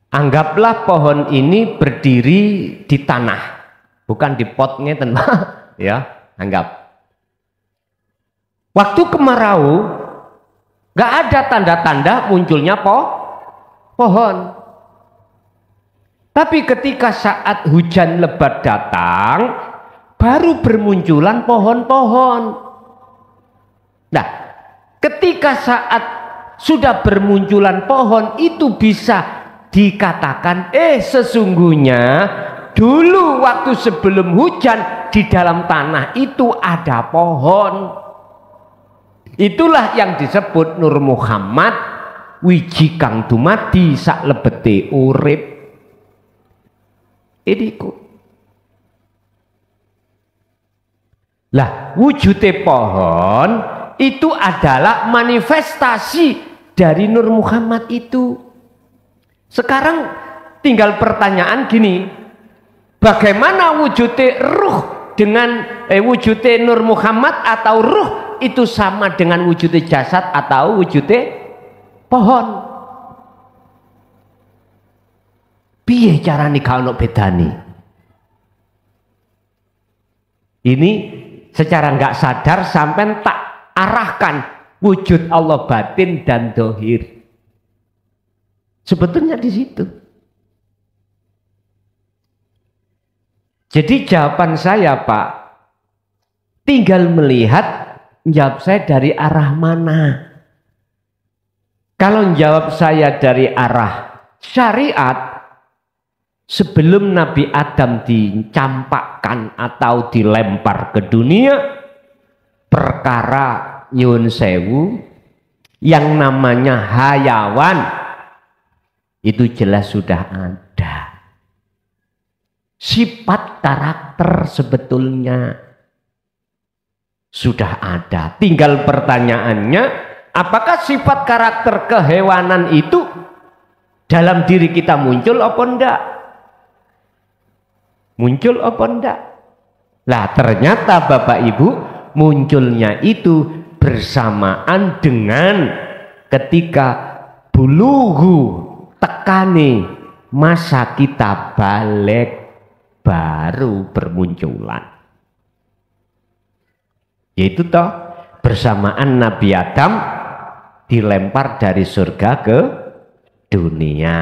Anggaplah pohon ini berdiri di tanah, bukan di pot ngeten, Pak. Ya, anggap. Waktu kemarau, gak ada tanda-tanda munculnya pohon. Tapi ketika saat hujan lebat datang, baru bermunculan pohon-pohon. Nah, ketika saat sudah bermunculan pohon, itu bisa dikatakan, sesungguhnya dulu waktu sebelum hujan di dalam tanah itu ada pohon. Itulah yang disebut Nur Muhammad, wiji kang dumadi sak lebete urip. Iku. Lah, wujudnya pohon itu adalah manifestasi dari Nur Muhammad itu. Sekarang tinggal pertanyaan gini, Bagaimana wujudnya ruh dengan wujudnya Nur Muhammad atau ruh itu sama dengan wujudnya jasad atau wujudnya pohon. Piye carane gak ono bedane? Ini secara nggak sadar sampai tak arahkan wujud Allah batin dan dohir. Sebetulnya di situ. Jadi jawaban saya, Pak, tinggal melihat jawab saya dari arah mana. Kalau jawab saya dari arah syariat, sebelum Nabi Adam dicampakkan atau dilempar ke dunia, perkara nyun sewu yang namanya hayawan itu jelas sudah ada. Sifat karakter sebetulnya sudah ada. Tinggal pertanyaannya, apakah sifat karakter kehewanan itu dalam diri kita muncul apa enggak? Muncul apa enggak? Lah ternyata Bapak Ibu munculnya itu bersamaan dengan ketika bulugu tekani masa kita balik baru bermunculan. Yaitu toh bersamaan Nabi Adam dilempar dari surga ke dunia.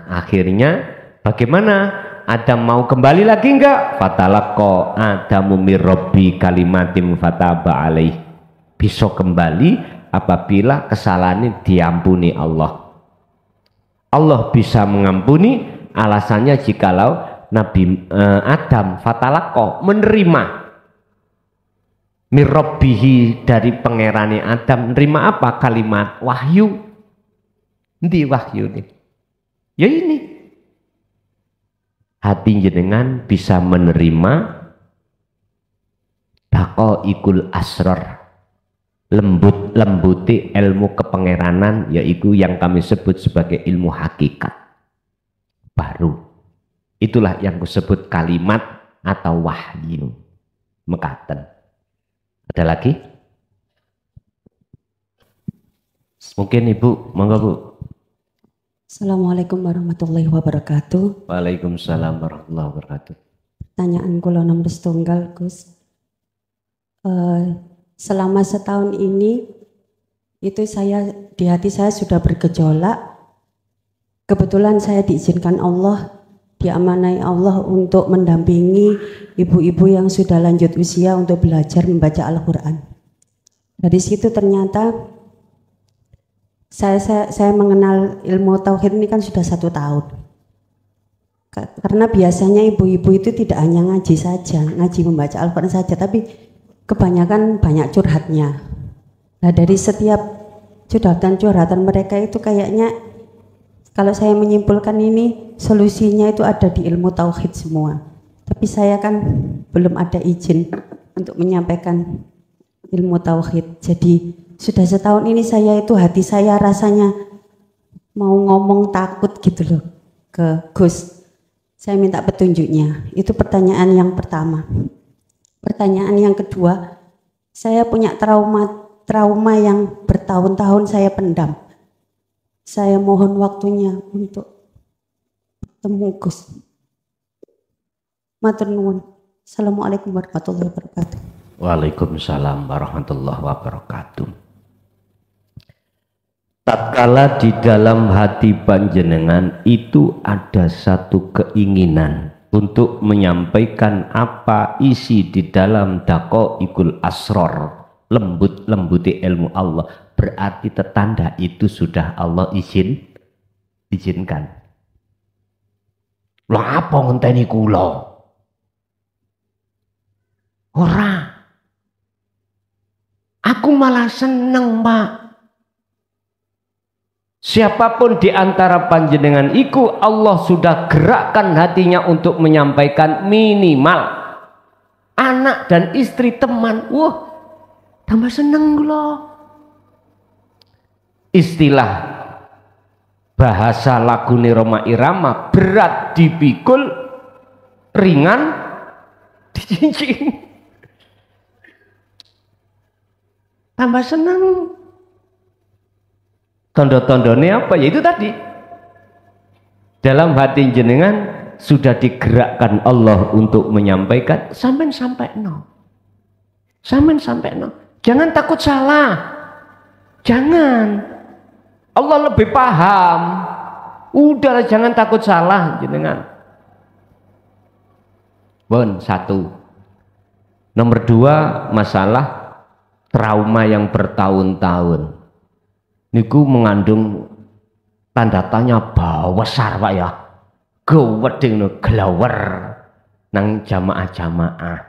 Akhirnya bagaimana? Adam mau kembali lagi enggak? Fatalaqqa Adamu mir rabbi kalimatin fataba alaih. Bisa kembali apabila kesalahannya diampuni Allah. Allah bisa mengampuni, alasannya jikalau Nabi Adam fatalaqqa menerima mir rabbihi dari pangerane Adam. Menerima apa? Kalimat wahyu. Endi wahyu nih? Ya ini. Hati jenengan bisa menerima daqaiqul asrar, lembut-lembuti ilmu kepangeranan, yaitu yang kami sebut sebagai ilmu hakikat baru. Itulah yang disebut kalimat atau wahyu. Mekaten. Ada lagi? Mungkin Ibu, monggo Bu. Assalamualaikum warahmatullahi wabarakatuh. Waalaikumsalam warahmatullahi wabarakatuh. Pertanyaan kula nomor setunggal, Gus. Selama setahun ini itu di hati saya sudah bergejolak. Kebetulan saya diizinkan Allah, diamanai Allah untuk mendampingi ibu-ibu yang sudah lanjut usia untuk belajar membaca Al-Quran. Dari situ ternyata saya mengenal ilmu tauhid ini kan sudah 1 tahun. Karena biasanya ibu-ibu itu tidak hanya ngaji saja, ngaji membaca Al-Quran saja, tapi kebanyakan banyak curhatnya. Nah dari setiap curhatan mereka itu kayaknya kalau saya menyimpulkan ini solusinya itu ada di ilmu tauhid semua. Tapi saya kan belum ada izin untuk menyampaikan ilmu tauhid. Jadi sudah setahun ini saya itu hati saya rasanya mau ngomong takut gitu loh ke Gus. Saya minta petunjuknya. Itu pertanyaan yang pertama. Pertanyaan yang kedua, saya punya trauma yang bertahun-tahun saya pendam. Saya mohon waktunya untuk bertemu Gus. Matur nuwun. Assalamualaikum warahmatullahi wabarakatuh. Waalaikumsalam warahmatullahi wabarakatuh. Tatkala di dalam hati panjenengan itu ada satu keinginan untuk menyampaikan apa isi di dalam daqaiqul asrar, lembut-lembuti ilmu Allah, berarti tetanda itu sudah Allah izinkan. Lah apa ngenteni kula? Ora. Aku malah seneng, Pak. Siapapun di antara panjenengan iku Allah sudah gerakkan hatinya untuk menyampaikan minimal anak dan istri teman. Wah, tambah seneng loh. Istilah bahasa lagune Roma Irama berat dipikul ringan dicincin. Tambah senang. Tondo-tondone apa? Ya itu tadi. Dalam hati jenengan sudah digerakkan Allah untuk menyampaikan, sampai no. Jangan takut salah. Jangan. Allah lebih paham. Udahlah, jangan takut salah jenengan. Satu. Nomor dua, masalah trauma yang bertahun-tahun niku mengandung tanda tanya besar Pak ya. Gawedeng no glower nang jamaah-jamaah.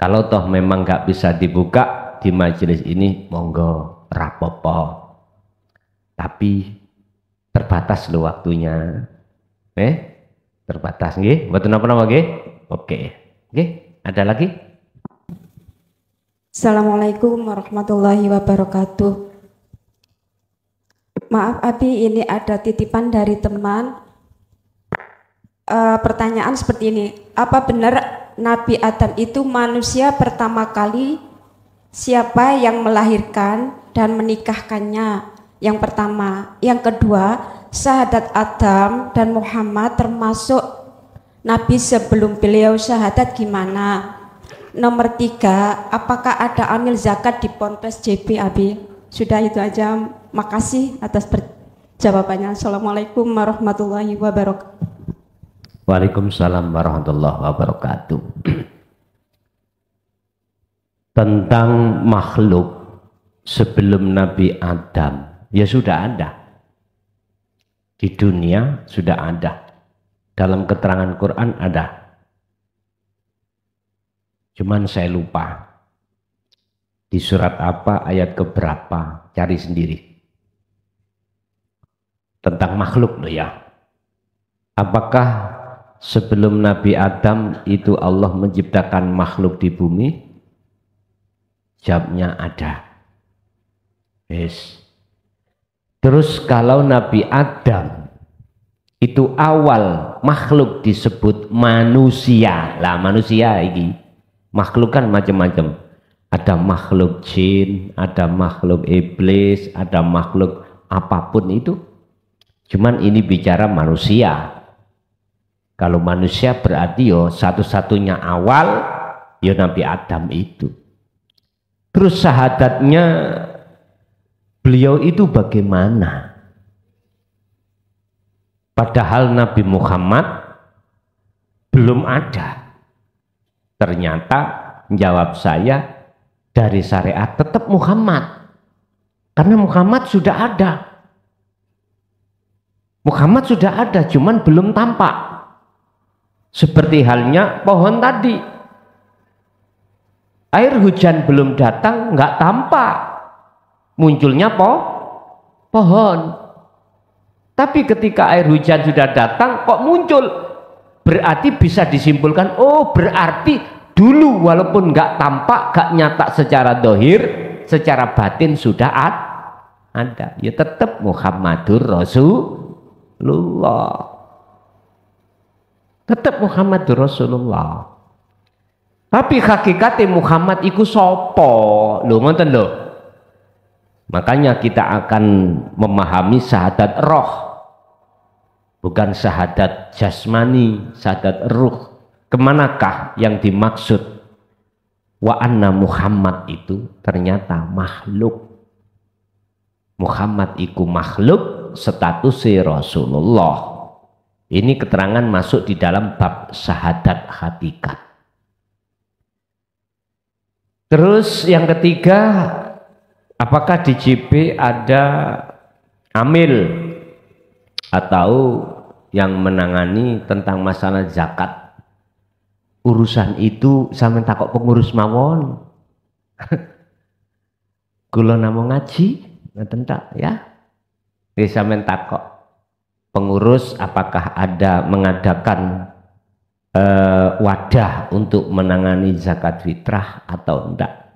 Kalau toh memang nggak bisa dibuka di majelis ini, monggo rapopo. Tapi terbatas lo waktunya. Terbatas nggih. Mboten napa-napa nggih? Oke. Nggih, ada lagi? Assalamualaikum warahmatullahi wabarakatuh. Maaf Abi, ini ada titipan dari teman. Pertanyaan seperti ini, apa benar Nabi Adam itu manusia pertama kali? Siapa yang melahirkan dan menikahkannya? Yang pertama. Yang kedua, syahadat Adam dan Muhammad termasuk Nabi sebelum beliau syahadat gimana? Nomor 3, apakah ada amil zakat di Ponpes JP Abi? Sudah itu aja, makasih atas jawabannya. Assalamualaikum warahmatullahi wabarakatuh. Waalaikumsalam warahmatullahi wabarakatuh. Tentang makhluk sebelum Nabi Adam, ya sudah ada. Di dunia sudah ada. Dalam keterangan Quran ada. Cuman saya lupa di surat apa, ayat keberapa, cari sendiri. Tentang makhluk loh ya. Apakah sebelum Nabi Adam itu Allah menciptakan makhluk di bumi? Jawabnya ada. Yes. Terus kalau Nabi Adam itu awal makhluk disebut manusia. Lah manusia ini makhluk kan macam-macam. Ada makhluk jin, ada makhluk iblis, ada makhluk apapun itu. Cuman ini bicara manusia. Kalau manusia berarti yo satu-satunya awal yo Nabi Adam itu. Terus syahadatnya beliau itu bagaimana? Padahal Nabi Muhammad belum ada. Ternyata jawab saya dari syariat tetap Muhammad. Karena Muhammad sudah ada. Muhammad sudah ada, cuman belum tampak. Seperti halnya pohon tadi. Air hujan belum datang, nggak tampak. Munculnya pohon. Tapi ketika air hujan sudah datang, kok muncul? Berarti bisa disimpulkan, oh berarti dulu walaupun nggak tampak, nggak nyata secara dohir, secara batin sudah ada. Ya tetap Muhammadur Rasulullah. Tetap Muhammadur Rasulullah. Tapi hakikatnya Muhammad iku sopo, lho ngoten lho. Makanya kita akan memahami syahadat roh. Bukan syahadat jasmani, syahadat ruh. Kemanakah yang dimaksud? Wa anna Muhammad itu ternyata makhluk. Muhammad iku makhluk, statusnya Rasulullah. Ini keterangan masuk di dalam bab syahadat hakikat. Terus yang ketiga, apakah di JP ada amil atau yang menangani tentang masalah zakat? Urusan itu sampeyan takok pengurus mawon. Kula namung ngaji, ngoten tak ya. Nggih sampeyan takok pengurus apakah ada mengadakan wadah untuk menangani zakat fitrah atau enggak.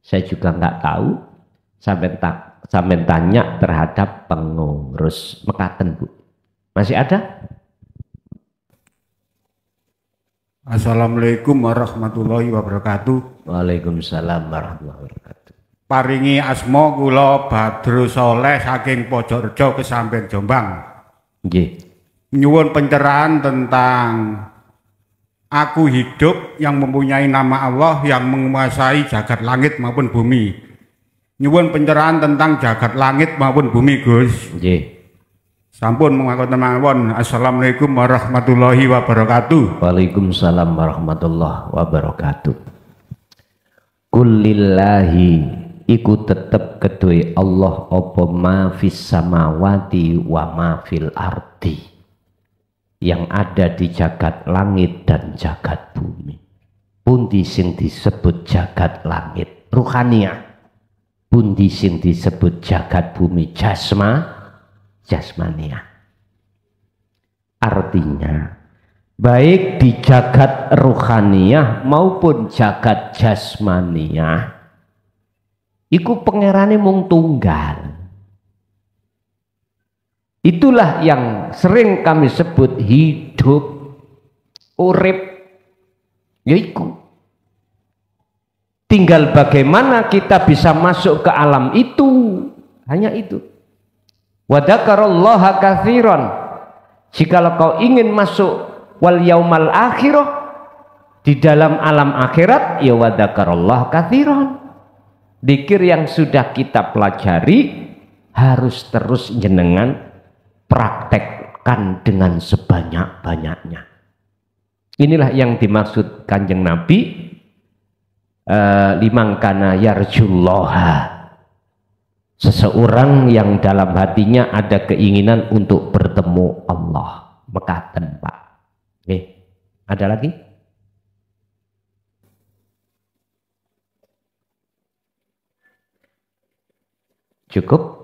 Saya juga enggak tahu. Sampai tanya terhadap pengurus. Mekaten Bu. Masih ada? Assalamualaikum warahmatullahi wabarakatuh. Waalaikumsalam warahmatullahi wabarakatuh. Paringi asma kula Badru Soleh saking Pojokrejo Kesamben Jombang. Nggih. Nyuwun pencerahan tentang aku hidup yang mempunyai nama Allah yang menguasai jagat langit maupun bumi. Nyuwun pencerahan tentang jagat langit maupun bumi, Gus. Nggih. Sampun mengaku mawon. Assalamualaikum warahmatullahi wabarakatuh. Waalaikumsalam warahmatullahi wabarakatuh. Kullillahi iku tetep kedue Allah apa ma fis samawati wa ma fil ardi, yang ada di jagat langit dan jagat bumi. Pundi sing disebut jagat langit ruhaniyah, pundi sing disebut jagat bumi jasmaniah. Artinya baik di jagat ruhaniyah maupun jagat jasmaniah iku pangerane mung tunggal. Itulah yang sering kami sebut hidup, urip, yaiku. Tinggal bagaimana kita bisa masuk ke alam itu, hanya itu. Wa dzakarallaha katsiran. Jikalau kau ingin masuk wal yaumal akhirah, di dalam alam akhirat, ya wa dzakarallaha katsiran. Dzikir yang sudah kita pelajari harus terus jenengan praktekkan dengan sebanyak-banyaknya. Inilah yang dimaksud Kanjeng Nabi, liman kana yarjullaha, seseorang yang dalam hatinya ada keinginan untuk bertemu Allah. Mekaten, Pak. Oke. Ada lagi? Cukup?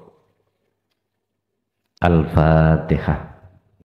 Al-Fatihah.